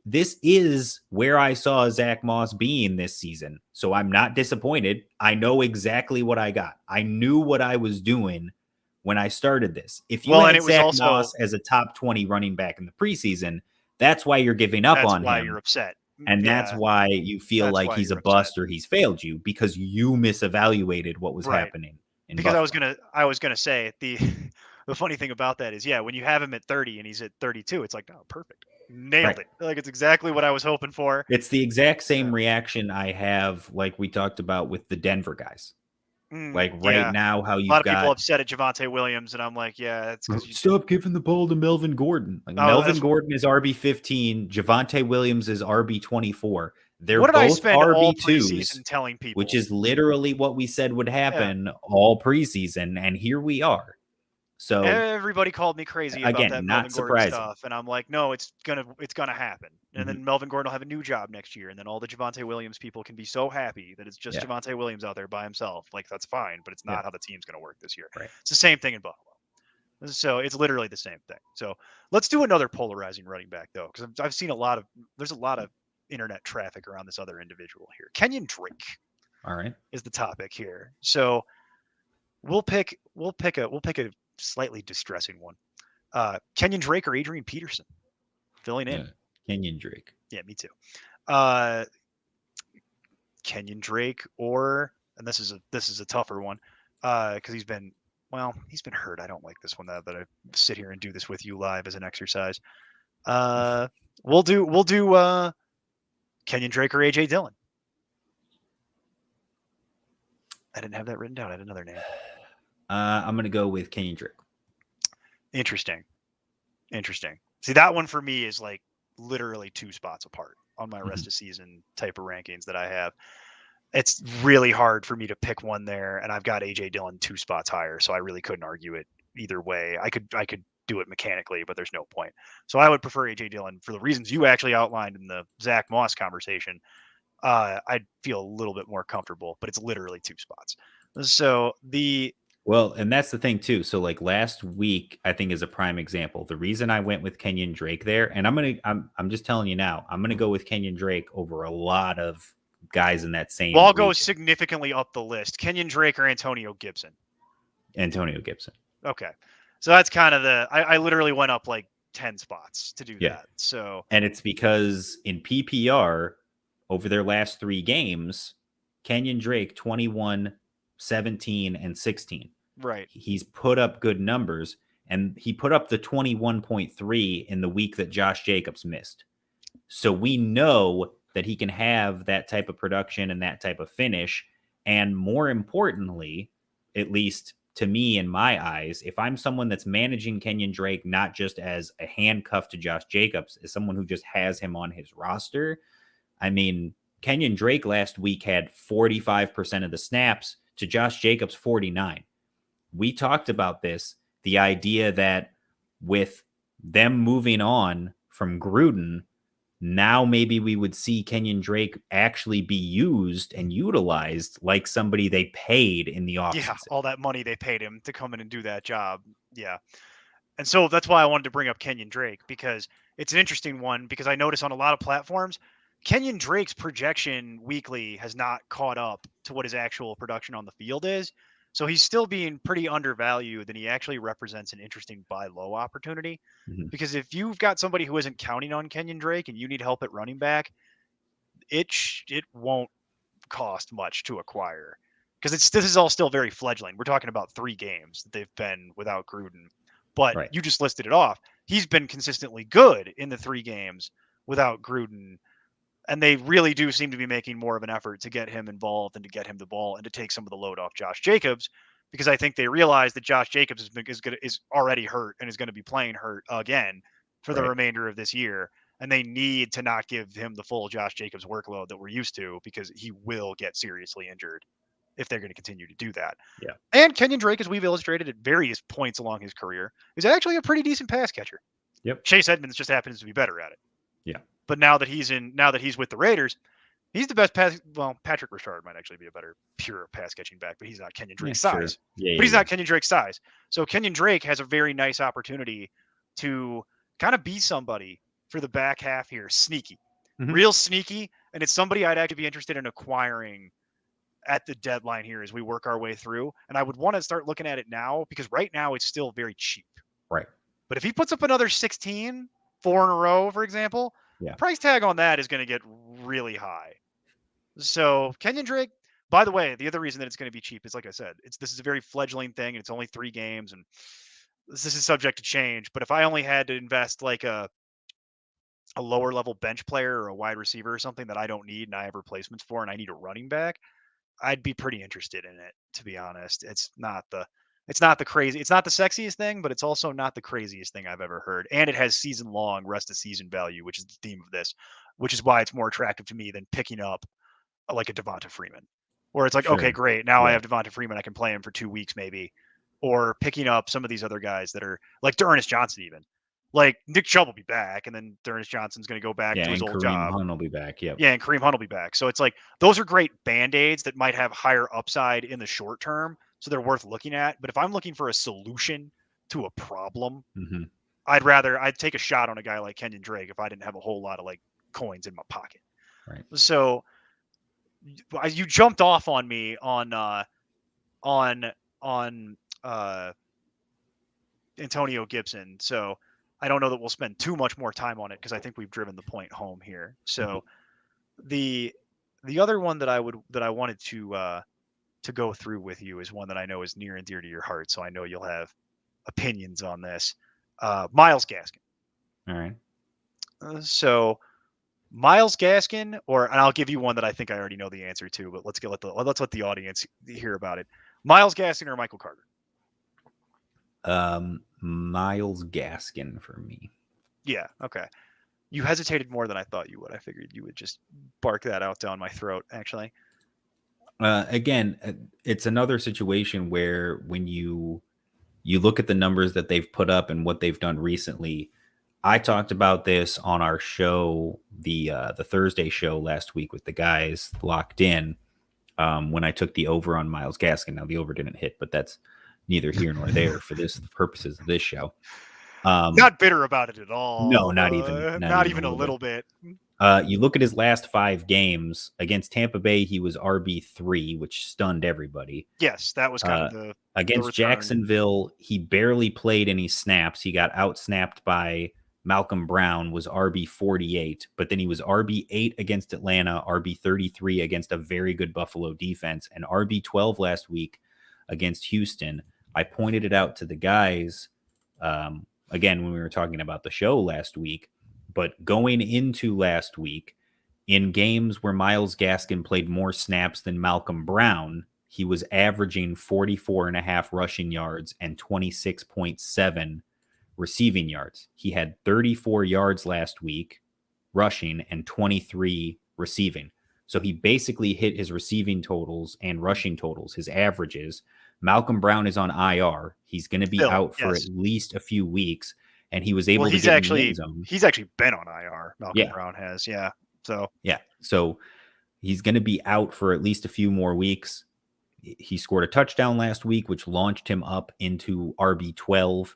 This is where I saw Zach Moss being this season. So I'm not disappointed. I know exactly what I got. I knew what I was doing when I started this. If you had Zach Moss as a top 20 running back in the preseason, that's why you're giving up on him. That's why you're upset. And that's why you feel like he's a bust or he's failed you, because you misevaluated what was happening. Because I was gonna say the funny thing about that is, when you have him at 30 and he's at 32, it's like, oh, perfect. Nailed it. Like, it's exactly what I was hoping for. It's the exact same reaction I have, like we talked about with the Denver guys. Now, how you've got a lot of people upset at Javonte Williams, and I'm like, it's because you stop giving the ball to Melvin Gordon. Melvin Gordon is RB15, Javonte Williams is RB24. They're both RB2s, telling people, which is literally what we said would happen all preseason, and here we are. So everybody called me crazy about that Melvin Gordon stuff, and I'm like, no, it's gonna happen. And then Melvin Gordon will have a new job next year, and then all the Javonte Williams people can be so happy that it's just Javonte Williams out there by himself. Like, that's fine, but it's not how the team's gonna work this year. Right. It's the same thing in Buffalo. So it's literally the same thing. So let's do another polarizing running back, though, because I've seen there's a lot of internet traffic around this other individual here. Kenyon Drake. All right. Is the topic here. So we'll pick a slightly distressing one. Kenyon Drake or Adrian Peterson? Filling in. Kenyon Drake. Yeah, me too. Kenyon Drake, and this is a tougher one, because he's been hurt. I don't like this one that I sit here and do this with you live as an exercise. We'll do Kenyon Drake or AJ Dillon. I didn't have that written down. I had another name. I'm going to go with Kenyon Drake. Interesting. See, that one for me is like literally 2 spots apart on my rest of season type of rankings that I have. It's really hard for me to pick one there, and I've got AJ Dillon 2 spots higher, so I really couldn't argue it either way. I could do it mechanically, but there's no point. So I would prefer AJ Dillon for the reasons you actually outlined in the Zach Moss conversation. I'd feel a little bit more comfortable, but it's literally 2 spots. So well, and that's the thing too. So like last week, I think is a prime example. The reason I went with Kenyon Drake there, and I'm just telling you now, I'm gonna go with Kenyon Drake over a lot of guys in that same. Well, I'll go significantly up the list. Kenyon Drake or Antonio Gibson. Antonio Gibson. Okay, so that's kind of I literally went up like 10 spots to do that. So, and it's because in PPR over their last 3 games, Kenyon Drake 21, 17, and 16. Right. He's put up good numbers, and he put up the 21.3 in the week that Josh Jacobs missed. So we know that he can have that type of production and that type of finish. And more importantly, at least to me in my eyes, if I'm someone that's managing Kenyon Drake, not just as a handcuff to Josh Jacobs, as someone who just has him on his roster, I mean, Kenyon Drake last week had 45% of the snaps to Josh Jacobs 49. We talked about this, the idea that with them moving on from Gruden, now maybe we would see Kenyon Drake actually be used and utilized like somebody they paid in the offseason. Yeah, all that money they paid him to come in and do that job. Yeah. And so that's why I wanted to bring up Kenyon Drake, because it's an interesting one, because I notice on a lot of platforms, Kenyon Drake's projection weekly has not caught up to what his actual production on the field is. So he's still being pretty undervalued, and he actually represents an interesting buy low opportunity. Mm-hmm. Because if you've got somebody who isn't counting on Kenyon Drake and you need help at running back, it won't cost much to acquire, because this is all still very fledgling. We're talking about 3 games that they've been without Gruden, but right. You just listed it off. He's been consistently good in the 3 games without Gruden. And they really do seem to be making more of an effort to get him involved and to get him the ball and to take some of the load off Josh Jacobs, because I think they realize that Josh Jacobs is already hurt and is going to be playing hurt again for the remainder of this year. And they need to not give him the full Josh Jacobs workload that we're used to, because he will get seriously injured if they're going to continue to do that. Yeah. And Kenyon Drake, as we've illustrated at various points along his career, is actually a pretty decent pass catcher. Yep. Chase Edmonds just happens to be better at it. Yeah. But now that he's with the Raiders, he's the best pass. Well, Patrick Richard might actually be a better pure pass catching back, but he's not Kenyon Drake's size. Sure. But he's not Kenyon Drake's size. So Kenyon Drake has a very nice opportunity to kind of be somebody for the back half here. Sneaky, real sneaky. And it's somebody I'd actually be interested in acquiring at the deadline here as we work our way through. And I would want to start looking at it now, because right now it's still very cheap. Right. But if he puts up another 16, 4 in a row, for example, price tag on that is going to get really high. So Kenyon Drake, by the way, the other reason that it's going to be cheap is, like I said, this is a very fledgling thing, and it's only 3 games, and this is subject to change. But if I only had to invest like a lower level bench player or a wide receiver or something that I don't need and I have replacements for, and I need a running back, I'd be pretty interested in it, to be honest. It's not the sexiest thing, but it's also not the craziest thing I've ever heard. And it has season-long rest of season value, which is the theme of this, which is why it's more attractive to me than picking up like a Devonta Freeman, where it's like, okay, great. Now I have Devonta Freeman. I can play him for 2 weeks maybe. Or picking up some of these other guys that are like D'Ernest Johnson even. Like Nick Chubb will be back, and then D'Ernest Johnson's going to go back to his old job. Kareem Hunt will be back. Yep. Yeah, and Kareem Hunt will be back. So it's like those are great Band-Aids that might have higher upside in the short term, so they're worth looking at. But if I'm looking for a solution to a problem, I'd take a shot on a guy like Kenyon Drake if I didn't have a whole lot of like coins in my pocket. Right. So you jumped off on me on Antonio Gibson. So I don't know that we'll spend too much more time on it, because I think we've driven the point home here. So the other one that I wanted to go through with you is one that I know is near and dear to your heart. So I know you'll have opinions on this. Myles Gaskin. All right. So Myles Gaskin, and I'll give you one that I think I already know the answer to, but let's let the audience hear about it. Myles Gaskin or Michael Carter? Myles Gaskin for me. Yeah. Okay. You hesitated more than I thought you would. I figured you would just bark that out down my throat, actually. Again, it's another situation where when you look at the numbers that they've put up and what they've done recently, I talked about this on our show, the Thursday show last week with the guys locked in, when I took the over on Myles Gaskin. Now the over didn't hit, but that's neither here nor there for the purposes of this show. Not bitter about it at all. No, not even a little bit. You look at his last 5 games against Tampa Bay, he was RB3, which stunned everybody. Yes, that was kind of against Jacksonville. He barely played any snaps. He got outsnapped by Malcolm Brown, was RB48, but then he was RB8 against Atlanta, RB33 against a very good Buffalo defense, and RB12 last week against Houston. I pointed it out to the guys again when we were talking about the show last week, but going into last week, in games where Myles Gaskin played more snaps than Malcolm Brown, he was averaging 44.5 rushing yards and 26.7 receiving yards. He had 34 yards last week rushing and 23 receiving. So he basically hit his receiving totals and rushing totals, his averages. Malcolm Brown is on IR. He's going to be out for at least a few weeks, and he was able to get in the end zone. He's actually been on IR. Malcolm Brown has, So he's going to be out for at least a few more weeks. He scored a touchdown last week, which launched him up into RB12.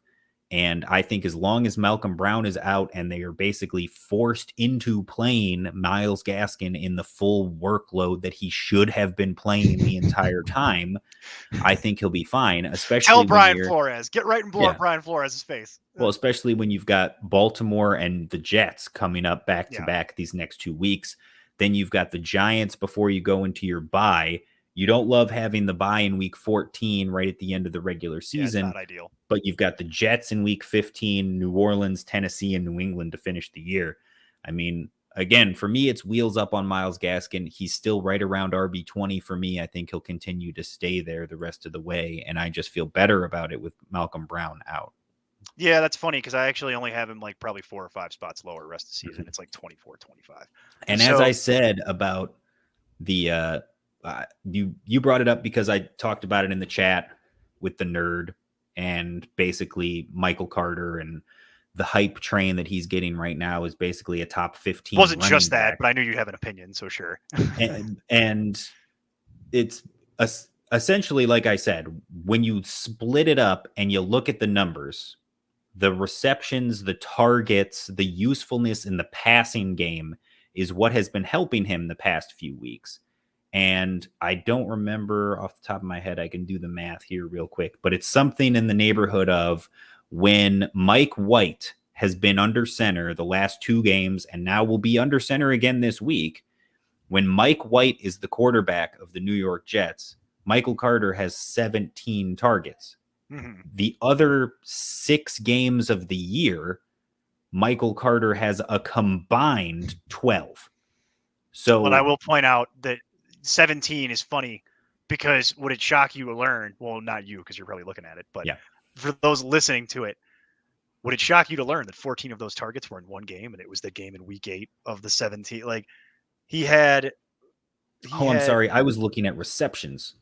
And I think as long as Malcolm Brown is out and they are basically forced into playing Myles Gaskin in the full workload that he should have been playing the entire time, I think he'll be fine. Especially tell Brian Flores, get right and blow up Brian Flores' face. Well, especially when you've got Baltimore and the Jets coming up back to back these next 2 weeks. Then you've got the Giants before you go into your bye. You don't love having the bye in week 14 right at the end of the regular season. It's not ideal. But you've got the Jets in week 15, New Orleans, Tennessee, and New England to finish the year. I mean, again, for me, it's wheels up on Myles Gaskin. He's still right around RB20 for me. I think he'll continue to stay there the rest of the way. And I just feel better about it with Malcolm Brown out. Yeah, that's funny because I actually only have him like probably 4 or 5 spots lower the rest of the season. It's like 24, 25. And as I said about the you brought it up because I talked about it in the chat with the nerd and basically Michael Carter, and the hype train that he's getting right now is basically a top 15. Wasn't just that, but I knew you'd have an opinion, so sure. and it's essentially, like I said, when you split it up and you look at the numbers, the receptions, the targets, the usefulness in the passing game is what has been helping him the past few weeks. And I don't remember off the top of my head, I can do the math here real quick, but it's something in the neighborhood of when Mike White has been under center the last 2 games and now will be under center again this week. When Mike White is the quarterback of the New York Jets, Michael Carter has 17 targets. Mm-hmm. The other 6 games of the year, Michael Carter has a combined 12. So, but I will point out that 17 is funny because would it shock you to learn? Well, not you, because you're probably looking at it, but for those listening to it, would it shock you to learn that 14 of those targets were in one game, and it was the game in week 8 of the 17? Like I'm sorry. I was looking at receptions.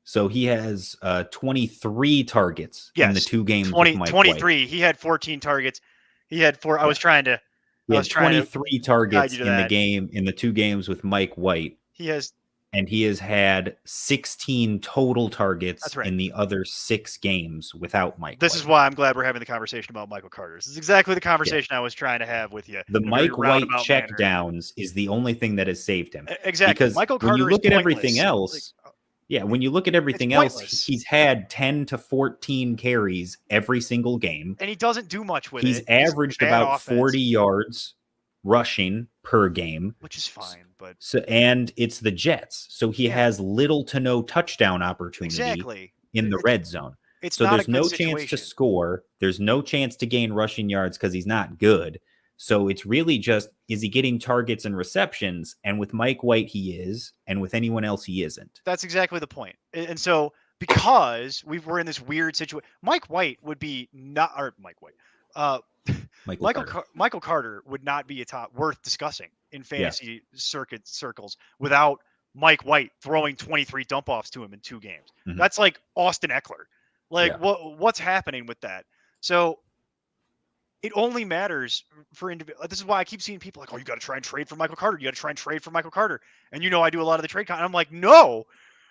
So he has 23 targets in the 2 games. 23. He had 14 targets. He had 4. I was trying to. He had 23 targets in the game, in the 2 games with Mike White. He has had 16 total targets in the other 6 games without Mike White. This is why I'm glad we're having the conversation about Michael Carter. This is exactly the conversation I was trying to have with you. The Mike White checkdowns is the only thing that has saved him. Exactly. Because Michael Carter when you look at everything else, when you look at everything else, he's had 10 to 14 carries every single game. And he doesn't do much with it. He's averaged about 40 yards rushing per game, which is fine, but and it's the Jets, so he has little to no touchdown opportunity in the red zone. So there's no chance to score. There's no chance to gain rushing yards because he's not good. So it's really just, is he getting targets and receptions? And with Mike White, he is, and with anyone else, he isn't. That's exactly the point. And so because we're in this weird situation, Mike White would be not, or Mike White. Michael Carter would not be a top worth discussing in fantasy circles without Mike White throwing 23 dump offs to him in 2 games. Mm-hmm. That's like Austin Eckler. What's happening with that? So it only matters for individual. This is why I keep seeing people like, oh, you got to try and trade for Michael Carter. You got to try and trade for Michael Carter. And I do a lot of the trade. I'm like, no,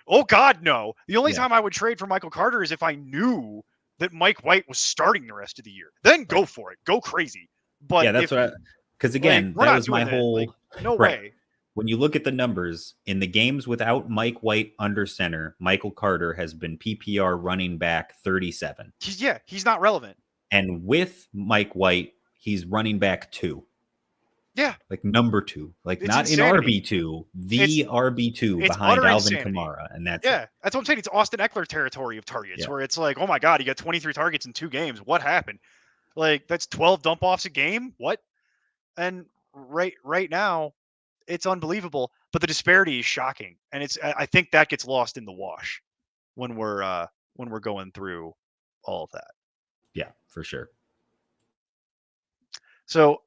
oh God, no. The only time I would trade for Michael Carter is if I knew that Mike White was starting the rest of the year. Then go for it, go crazy. But that's what. Because again, we're that not was my doing that. whole. No way. When you look at the numbers in the games without Mike White under center, Michael Carter has been PPR running back 37. He's not relevant. And with Mike White, he's running back 2. Yeah. Like number 2. Like It's not insanity. in RB2, the RB2 behind Alvin Kamara. And that's that's what I'm saying. It's Austin Eckler territory of targets where it's like, oh my God, he got 23 targets in 2 games. What happened? Like, that's 12 dump offs a game. What? And right now, it's unbelievable. But the disparity is shocking. And I think that gets lost in the wash when we're going through all of that. Yeah, for sure. So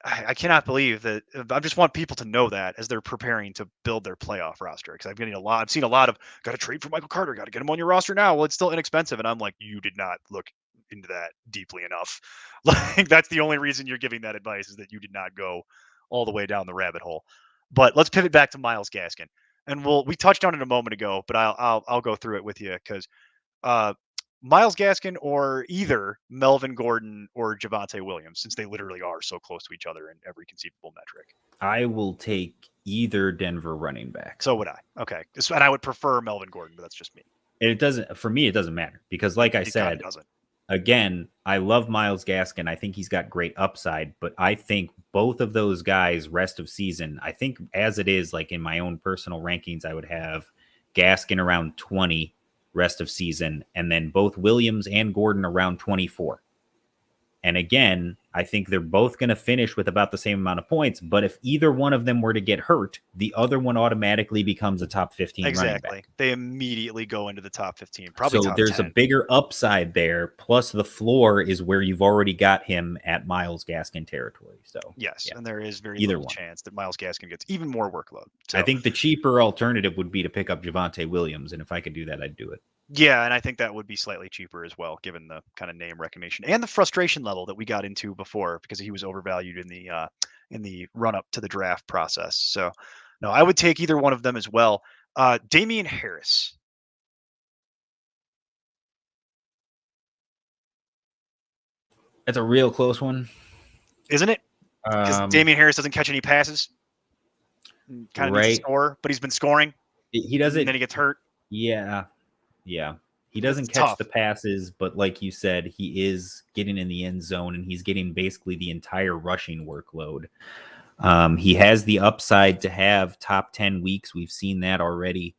I cannot believe that. I just want people to know that as they're preparing to build their playoff roster, because I've seen a lot of got to trade for Michael Carter, got to get him on your roster now. Well, it's still inexpensive, and I'm like, you did not look into that deeply enough. Like, that's the only reason you're giving that advice, is that you did not go all the way down the rabbit hole. But let's pivot back to Myles Gaskin, and we touched on it a moment ago, but I'll go through it with you, because Myles Gaskin or either Melvin Gordon or Javonte Williams, since they literally are so close to each other in every conceivable metric. I will take either Denver running back. So would I. Okay. And I would prefer Melvin Gordon, but that's just me. It doesn't matter, because like I said, again, I love Myles Gaskin. I think he's got great upside, but I think both of those guys rest of season, I think as it is, like in my own personal rankings, I would have Gaskin around 20 rest of season, and then both Williams and Gordon around 24. And again, I think they're both going to finish with about the same amount of points, but if either one of them were to get hurt, the other one automatically becomes a top 15 running back. They immediately go into the top 15, probably so top there's 10. A bigger upside there, plus the floor is where you've already got him at Myles Gaskin territory. So yes, and there is very little chance that Myles Gaskin gets even more workload. So, I think the cheaper alternative would be to pick up Javonte Williams, and if I could do that, I'd do it. Yeah, and I think that would be slightly cheaper as well, given the kind of name recognition and the frustration level that we got into before, because he was overvalued in the run up to the draft process. So, no, I would take either one of them as well. Damian Harris. That's a real close one, isn't it? Because Damian Harris doesn't catch any passes. Kind of needs to score, but he's been scoring. He doesn't. And then he gets hurt. Yeah. He doesn't catch the passes, but like you said, he is getting in the end zone, and he's getting basically the entire rushing workload. He has the upside to have top 10 weeks. We've seen that already.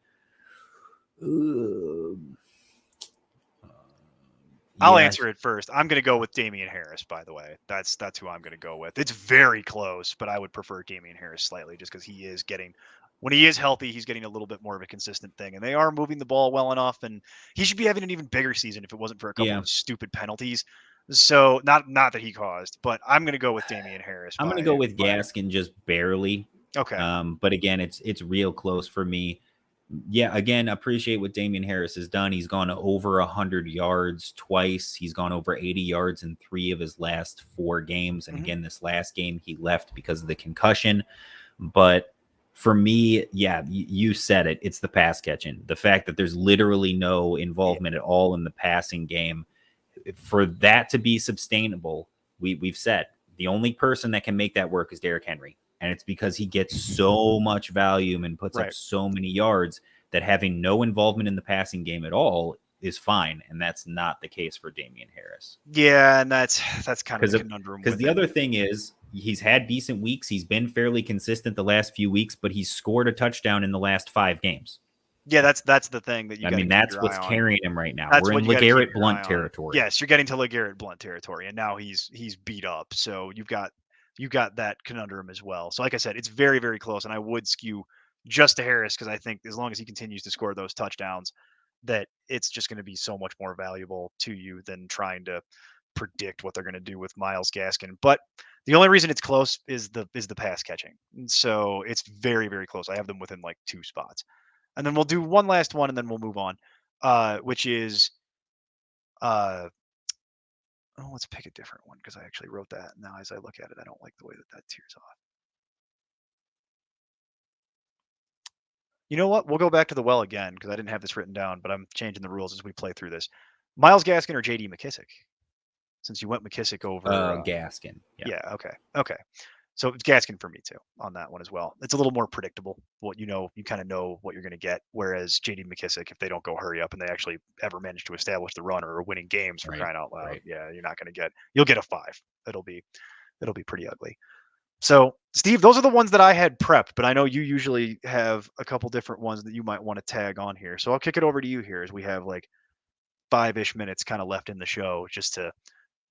I'll answer it first. I'm going to go with Damian Harris, by the way. That's who I'm going to go with. It's very close, but I would prefer Damian Harris slightly, just because he is getting, when he is healthy, he's getting a little bit more of a consistent thing. And they are moving the ball well enough, and he should be having an even bigger season if it wasn't for a couple of stupid penalties. So not that he caused, but I'm going to go with Damian Harris. I'm going to go with Gaskin just barely. Okay. But again, it's real close for me. Yeah, again, appreciate what Damian Harris has done. He's gone over 100 yards twice. He's gone over 80 yards in 3 of his last 4 games. And again, this last game, he left because of the concussion. But for me, yeah, you said it. It's the pass catching. The fact that there's literally no involvement at all in the passing game. For that to be sustainable, we've said the only person that can make that work is Derrick Henry. And it's because he gets so much volume and puts up so many yards that having no involvement in the passing game at all is fine. And that's not the case for Damian Harris. Yeah, and that's kind of a conundrum. Because the other thing is, he's had decent weeks. He's been fairly consistent the last few weeks, but he's scored a touchdown in the last 5 games. Yeah, that's the thing that you. I mean, that's what's carrying him right now. We're in LeGarrette Blount territory. Yes, you're getting to LeGarrette Blount territory, and now he's beat up. So you got that conundrum as well. So like I said, it's very, very close, and I would skew just to Harris, because I think as long as he continues to score those touchdowns, that it's just going to be so much more valuable to you than trying to predict what they're going to do with Myles Gaskin. But the only reason it's close is the pass catching. And so it's very, very close. I have them within like 2 spots. And then we'll do one last one, and then we'll move on, which is Oh, let's pick a different one because I actually wrote that. Now, as I look at it, I don't like the way that tears off. You know what? We'll go back to the well again because I didn't have this written down, but I'm changing the rules as we play through this. Myles Gaskin or J.D. McKissick? Since you went McKissick over Gaskin. Yeah. Okay. So it's Gaskin for me too on that one as well. It's a little more predictable. What you kind of know what you're going to get. Whereas J.D. McKissick, if they don't go hurry up and they actually ever manage to establish the run or are winning games for crying out loud, yeah, you're not going to get. You'll get a 5. It'll be pretty ugly. So Steve, those are the ones that I had prepped, but I know you usually have a couple different ones that you might want to tag on here. So I'll kick it over to you here as we have like 5-ish minutes kind of left in the show just to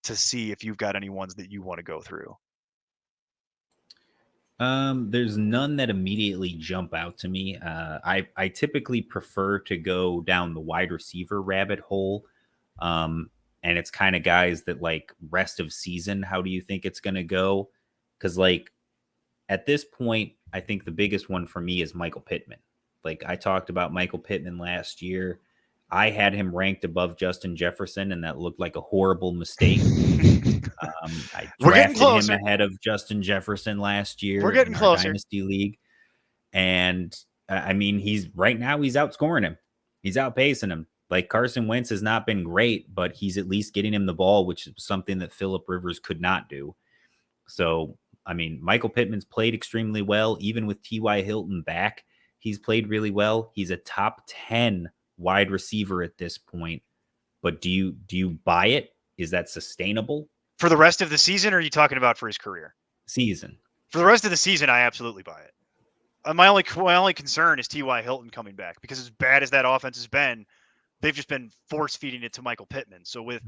see if you've got any ones that you want to go through. There's none that immediately jump out to me. I typically prefer to go down the wide receiver rabbit hole. And it's kind of guys that like rest of season. How do you think it's going to go? Because like at this point, I think the biggest one for me is Michael Pittman. Like I talked about Michael Pittman last year. I had him ranked above Justin Jefferson, and that looked like a horrible mistake. I drafted him ahead of Justin Jefferson last year. We're getting closer. Dynasty League. And I mean, he's outscoring him. He's outpacing him. Like Carson Wentz has not been great, but he's at least getting him the ball, which is something that Phillip Rivers could not do. So, I mean, Michael Pittman's played extremely well. Even with T.Y. Hilton back, he's played really well. He's a top 10 wide receiver at this point. But do you buy it? Is that sustainable? For the rest of the season, or are you talking about for his career? Season. For the rest of the season, I absolutely buy it. My only concern is T.Y. Hilton coming back, because as bad as that offense has been, they've just been force feeding it to Michael Pittman. So with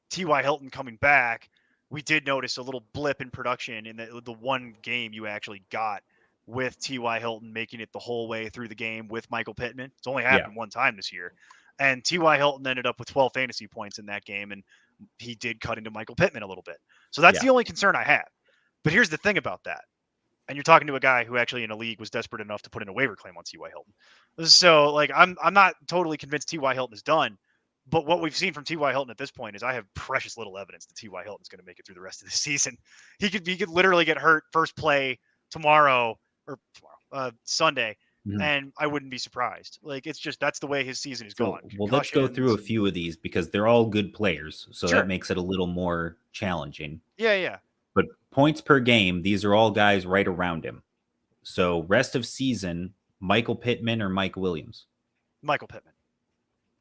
T.Y. Hilton coming back, we did notice a little blip in production in the one game you actually got with T.Y. Hilton making it the whole way through the game with Michael Pittman. It's only happened one time this year. And T.Y. Hilton ended up with 12 fantasy points in that game, and he did cut into Michael Pittman a little bit. So that's the only concern I have. But here's the thing about that. And you're talking to a guy who actually in a league was desperate enough to put in a waiver claim on T.Y. Hilton. So like I'm not totally convinced T.Y. Hilton is done. But what we've seen from T.Y. Hilton at this point is I have precious little evidence that T.Y. Hilton is going to make it through the rest of the season. He could literally get hurt first play Sunday, and I wouldn't be surprised. Like it's just that's the way his season is going. Well, let's go through a few of these because they're all good players, so that makes it a little more challenging. Yeah. But points per game, these are all guys right around him. So rest of season, Michael Pittman or Mike Williams? Michael Pittman.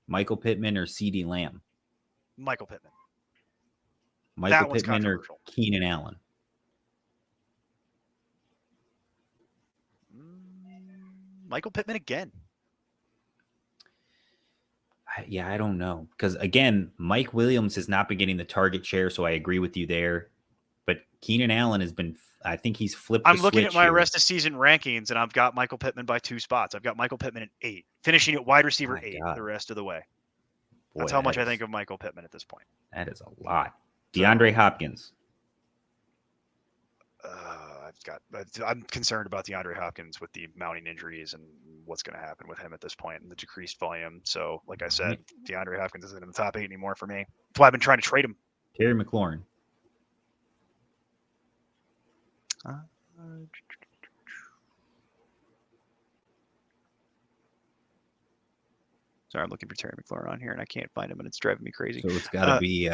Michael Pittman or CeeDee Lamb? Michael Pittman. Michael Pittman or Keenan Allen? Michael Pittman again. Yeah, I don't know. Because, again, Mike Williams has not been getting the target share, so I agree with you there. But Keenan Allen has been, I think he's flipped I'm looking at my rest of season rankings, and I've got Michael Pittman by 2 spots. I've got Michael Pittman at 8, finishing at wide receiver 8 the rest of the way. Boy, that's how much I think of Michael Pittman at this point. That is a lot. DeAndre Hopkins. I'm concerned about DeAndre Hopkins with the mounting injuries and what's going to happen with him at this point and the decreased volume. So, like I said, DeAndre Hopkins isn't in the top 8 anymore for me. That's why I've been trying to trade him. Terry McLaurin. Sorry, I'm looking for Terry McLaurin on here, and I can't find him, and it's driving me crazy. So it's got to be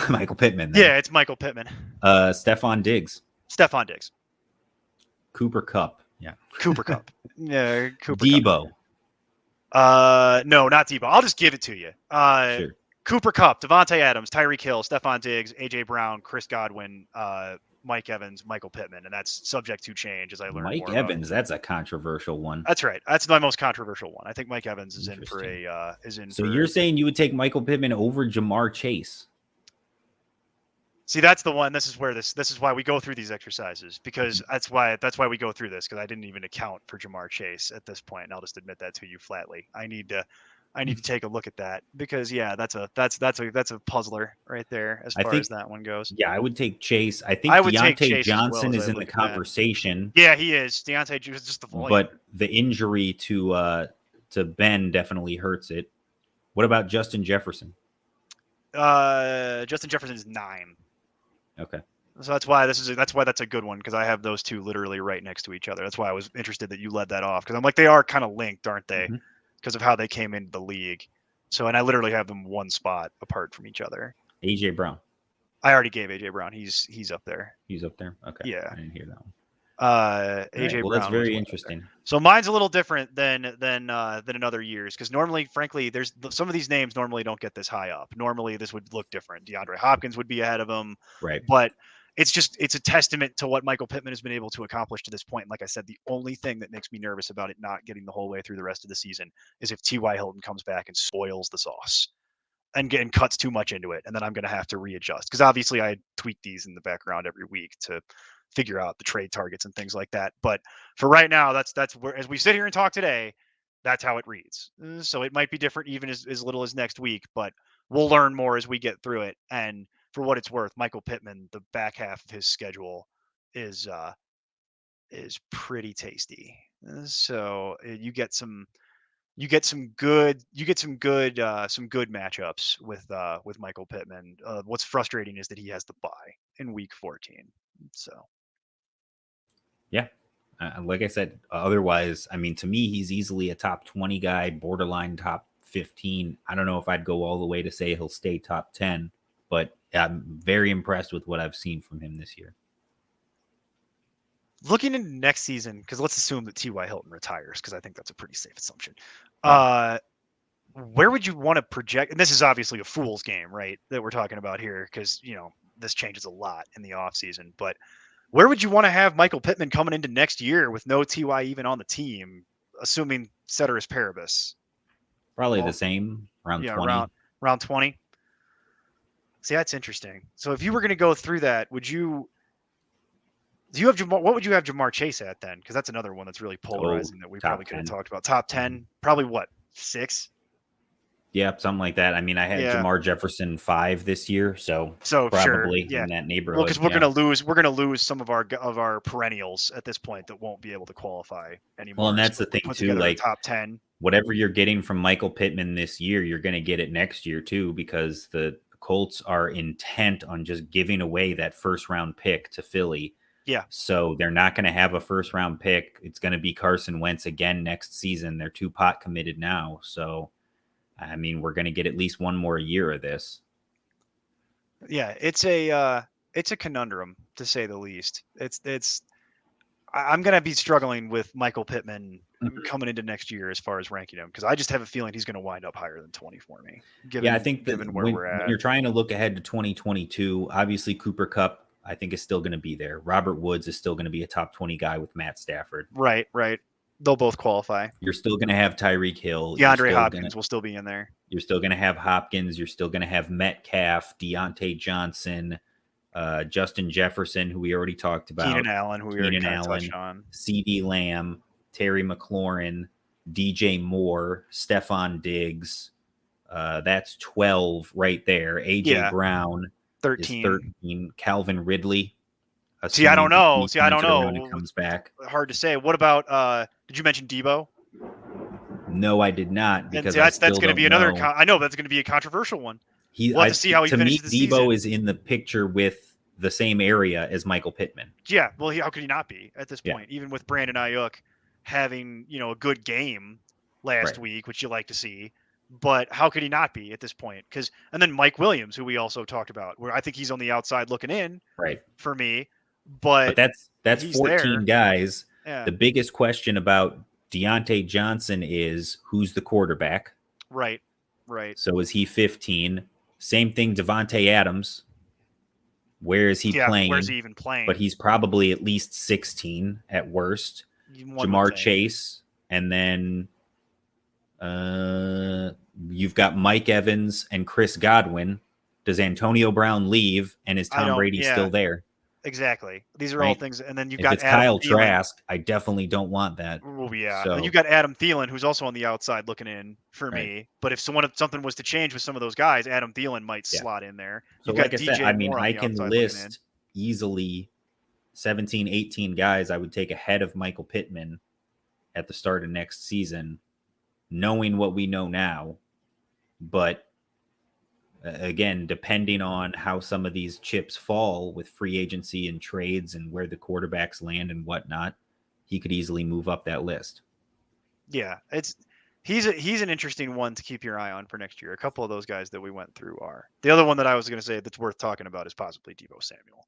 Michael Pittman. Then. Yeah, it's Michael Pittman. Stephon Diggs. Cooper Kupp. Yeah. Cooper Kupp. Yeah, Cooper Debo. Kupp. No, not Debo. I'll just give it to you. Sure. Cooper Kupp, Devontae Adams, Tyreek Hill, Stephon Diggs, A.J. Brown, Chris Godwin, Mike Evans, Michael Pittman, and that's subject to change as I learn Mike more Evans, that's a controversial one. That's right. That's my most controversial one. I think Mike Evans is in for a So you're saying you would take Michael Pittman over Jamar Chase? See, that's the one. This is why we go through these exercises, because that's why we go through this, because I didn't even account for Jamar Chase at this point, and I'll just admit that to you flatly. I need to take a look at that, because that's a puzzler right there as far as that one goes. Yeah, I would take Chase. I think Deontay Johnson is in the conversation. Yeah, he is. Deontay is just the volume. But the injury to Ben definitely hurts it. What about Justin Jefferson? Justin Jefferson is 9. Okay. So that's why that's a good one, because I have those two literally right next to each other. That's why I was interested that you led that off, because I'm like, they are kind of linked, aren't they? Because of how they came into the league. So, and I literally have them one spot apart from each other. AJ Brown. I already gave AJ Brown. He's up there. He's up there. Okay. Yeah. I didn't hear that one. AJ Right. Well, Brown. that's very interesting. So mine's a little different than in other years, because normally, frankly, there's some of these names normally don't get this high up. Normally, this would look different. DeAndre Hopkins would be ahead of him, right? But it's a testament to what Michael Pittman has been able to accomplish to this point. And like I said, the only thing that makes me nervous about it not getting the whole way through the rest of the season is if T.Y. Hilton comes back and spoils the sauce and cuts too much into it, and then I'm going to have to readjust, because obviously I tweak these in the background every week to figure out the trade targets and things like that. But for right now, that's where, as we sit here and talk today, that's how it reads. So it might be different even as little as next week, but we'll learn more as we get through it. And for what it's worth, Michael Pittman, the back half of his schedule is pretty tasty. So you get some good matchups with Michael Pittman. What's frustrating is that he has the bye in week 14. So yeah, like I said, otherwise, I mean, to me, he's easily a top 20 guy, borderline top 15. I don't know if I'd go all the way to say he'll stay top 10, but I'm very impressed with what I've seen from him this year. Looking into next season, because let's assume that T.Y. Hilton retires, because I think that's a pretty safe assumption. Where would you want to project? And this is obviously a fool's game, right, that we're talking about here, because, this changes a lot in the offseason. But where would you want to have Michael Pittman coming into next year with no T.Y. even on the team, assuming ceteris paribus? Probably the same, around 20. Around 20. See, that's interesting. So if you were going to go through that, what would you have Jamar Chase at then? Because that's another one that's really polarizing that we probably could have talked about. Top 10, probably what, 6? Yeah, something like that. I mean, I had Jamar Jefferson 5 this year, so probably in that neighborhood. Well, because we're gonna lose some of our perennials at this point that won't be able to qualify anymore. Well, and that's the thing too. Like top 10, whatever you're getting from Michael Pittman this year, you're going to get it next year too, because the Colts are intent on just giving away that first round pick to Philly. Yeah. So they're not going to have a first round pick. It's going to be Carson Wentz again next season. They're too pot committed now. So, I mean, we're going to get at least one more year of this. Yeah, it's a conundrum, to say the least. I'm going to be struggling with Michael Pittman coming into next year as far as ranking him, because I just have a feeling he's going to wind up higher than 20 for me. I think that when you're trying to look ahead to 2022, obviously Cooper Kupp, I think, is still going to be there. Robert Woods is still going to be a top 20 guy with Matt Stafford. Right. They'll both qualify. You're still going to have Tyreek Hill. DeAndre Hopkins will still be in there. You're still going to have Hopkins. You're still going to have Metcalf, Deontay Johnson, Justin Jefferson, who we already talked about. Keenan Allen, who we already touched on. CeeDee Lamb, Terry McLaurin, DJ Moore, Stephon Diggs. That's 12 right there. AJ Brown. 13. Calvin Ridley. See, I don't know. When it comes back. Hard to say. What about? Did you mention Debo? No, I did not, because that's going to be another. I know that's going to be a controversial one. We'll have to see how he finishes the season. Debo is in the picture with the same area as Michael Pittman. Yeah, well, how could he not be at this point? Even with Brandon Ayuk having a good game last week, which you like to see. But how could he not be at this point? And then Mike Williams, who we also talked about, where I think he's on the outside looking in, right, for me. But that's 14 there. guys. Yeah. The biggest question about Deontay Johnson is who's the quarterback. Right. So is he 15? Same thing, Devontae Adams. Where is he playing? Where's he even playing? But he's probably at least 16 at worst. Jamar Chase, and then you've got Mike Evans and Chris Godwin. Does Antonio Brown leave, and is Tom Brady still there? Exactly. These are all things. And then you've got Kyle Trask. I definitely don't want that. Well, yeah. So, and you've got Adam Thielen, who's also on the outside looking in for me. But if something was to change with some of those guys, Adam Thielen might slot in there. So like I said, I mean, I can list easily 17, 18 guys I would take ahead of Michael Pittman at the start of next season, knowing what we know now. But again, depending on how some of these chips fall with free agency and trades and where the quarterbacks land and whatnot, he could easily move up that list. Yeah, he's an interesting one to keep your eye on for next year. A couple of those guys that we went through are. The other one that I was going to say that's worth talking about is possibly Devos Samuel,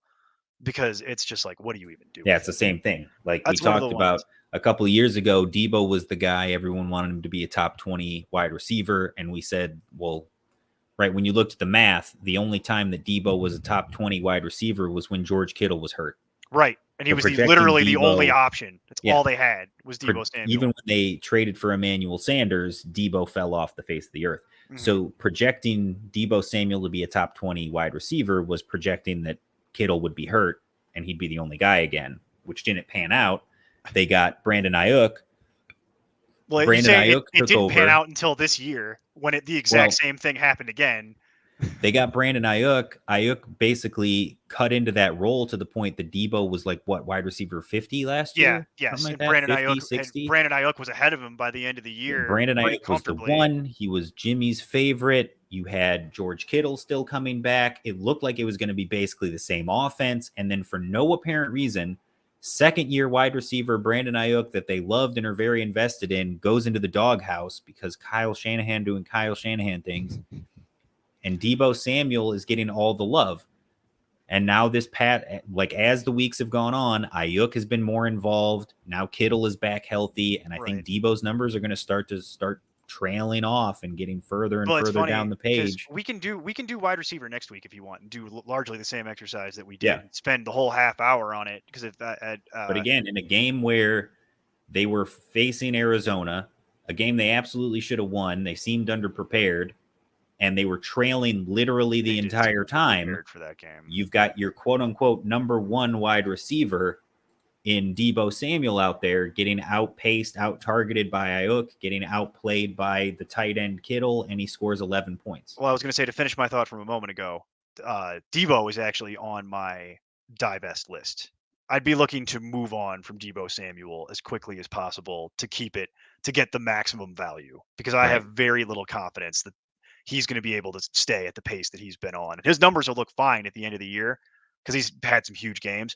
because it's just like, what do you even do? Yeah, it's the same thing. Like That's we talked about a couple of years ago, Debo was the guy everyone wanted him to be a top 20 wide receiver, and we said, well, right, when you looked at the math, the only time that Debo was a top 20 wide receiver was when George Kittle was hurt. Right. And he was literally the only option. That's all they had was Devos Samuel. Even when they traded for Emmanuel Sanders, Debo fell off the face of the earth. Mm-hmm. So projecting Devos Samuel to be a top 20 wide receiver was projecting that Kittle would be hurt and he'd be the only guy again, which didn't pan out. They got Brandon Ayuk. Well, Brandon Ayuk it didn't pan out until this year when the exact same thing happened again. They got Brandon Ayuk. Ayuk basically cut into that role to the point that Debo was like, what, wide receiver 50 last year? Yes. Like Brandon Ayuk was ahead of him by the end of the year. Brandon Ayuk was the one. He was Jimmy's favorite. You had George Kittle still coming back. It looked like it was going to be basically the same offense. And then for no apparent reason, second-year wide receiver Brandon Ayuk that they loved and are very invested in goes into the doghouse because Kyle Shanahan doing Kyle Shanahan things. And Devos Samuel is getting all the love. And now as the weeks have gone on, Ayuk has been more involved. Now Kittle is back healthy. And I think Debo's numbers are going to start trailing off and getting further and further down the page. We can do wide receiver next week if you want and do largely the same exercise that we did. Yeah. Spend the whole half hour on it because but again, in a game where they were facing Arizona, a game they absolutely should have won, they seemed underprepared. And they were trailing literally the entire time. For that game. You've got your quote-unquote number one wide receiver in Devos Samuel out there getting outpaced, out-targeted by Ayuk, getting outplayed by the tight end Kittle, and he scores 11 points. Well, I was going to say, to finish my thought from a moment ago, Devo is actually on my divest list. I'd be looking to move on from Devos Samuel as quickly as possible to keep it, to get the maximum value, because I have very little confidence that he's going to be able to stay at the pace that he's been on. And his numbers will look fine at the end of the year because he's had some huge games,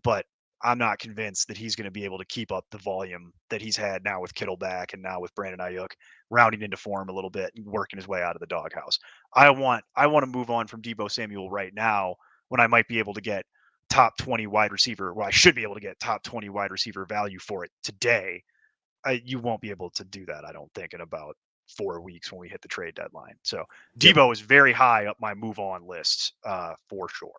but I'm not convinced that he's going to be able to keep up the volume that he's had now with Kittle back and now with Brandon Ayuk rounding into form a little bit and working his way out of the doghouse. I want to move on from Devos Samuel right now when I might be able to get top 20 wide receiver. Well, I should be able to get top 20 wide receiver value for it today. You won't be able to do that, I don't think, in about 4 weeks when we hit the trade deadline. So Debo is very high up my move on list for sure.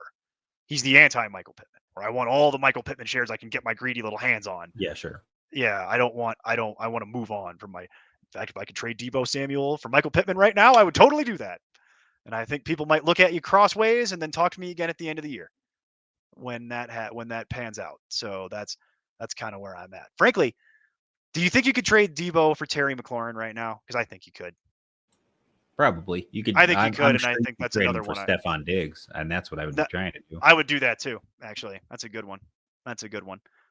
He's the anti-Michael Pittman, where I want all the Michael Pittman shares I can get my greedy little hands on. Yeah, sure. Yeah, I want to move on from my, in fact, if I could trade Devos Samuel for Michael Pittman right now, I would totally do that. And I think people might look at you crossways and then talk to me again at the end of the year when that pans out. So that's kind of where I'm at. Frankly, do you think you could trade Debo for Terry McLaurin right now? Because I think you could. Probably. You could. I think you could, and I think that's another one. For Stephon Diggs, and that's what I would be trying to do. I would do that too, actually. That's a good one.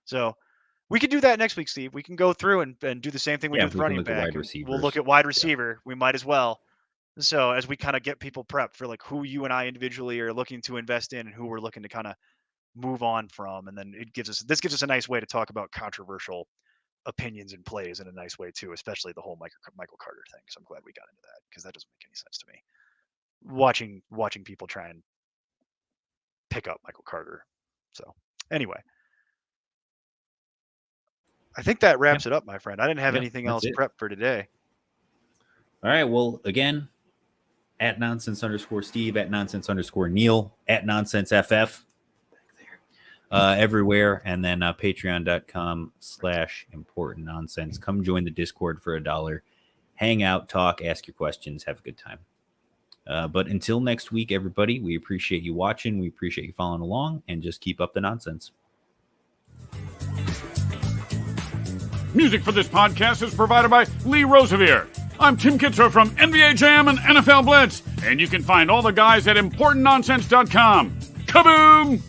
So we could do that next week, Steve. We can go through and do the same thing we do with running back. We'll look at wide receiver. We might as well. So as we kind of get people prepped for like who you and I individually are looking to invest in and who we're looking to kind of move on from, and then this gives us a nice way to talk about controversial opinions and plays in a nice way too, especially the whole Michael Carter thing. So I'm glad we got into that because that doesn't make any sense to me. Watching people try and pick up Michael Carter. So anyway, I think that wraps it up, my friend. I didn't have anything else prepped for today. All right. Well, again, at @nonsense_Steve, at @nonsense_Neil, at @nonsenseFF. Everywhere, and then patreon.com/important nonsense. Come join the Discord for $1. Hang out, talk, ask your questions, have a good time. But until next week, everybody, we appreciate you watching. We appreciate you following along, and just keep up the nonsense. Music for this podcast is provided by Lee Rosevere. I'm Tim Kitzer from NBA Jam and NFL Blitz, and you can find all the guys at ImportantNonsense.com. Kaboom!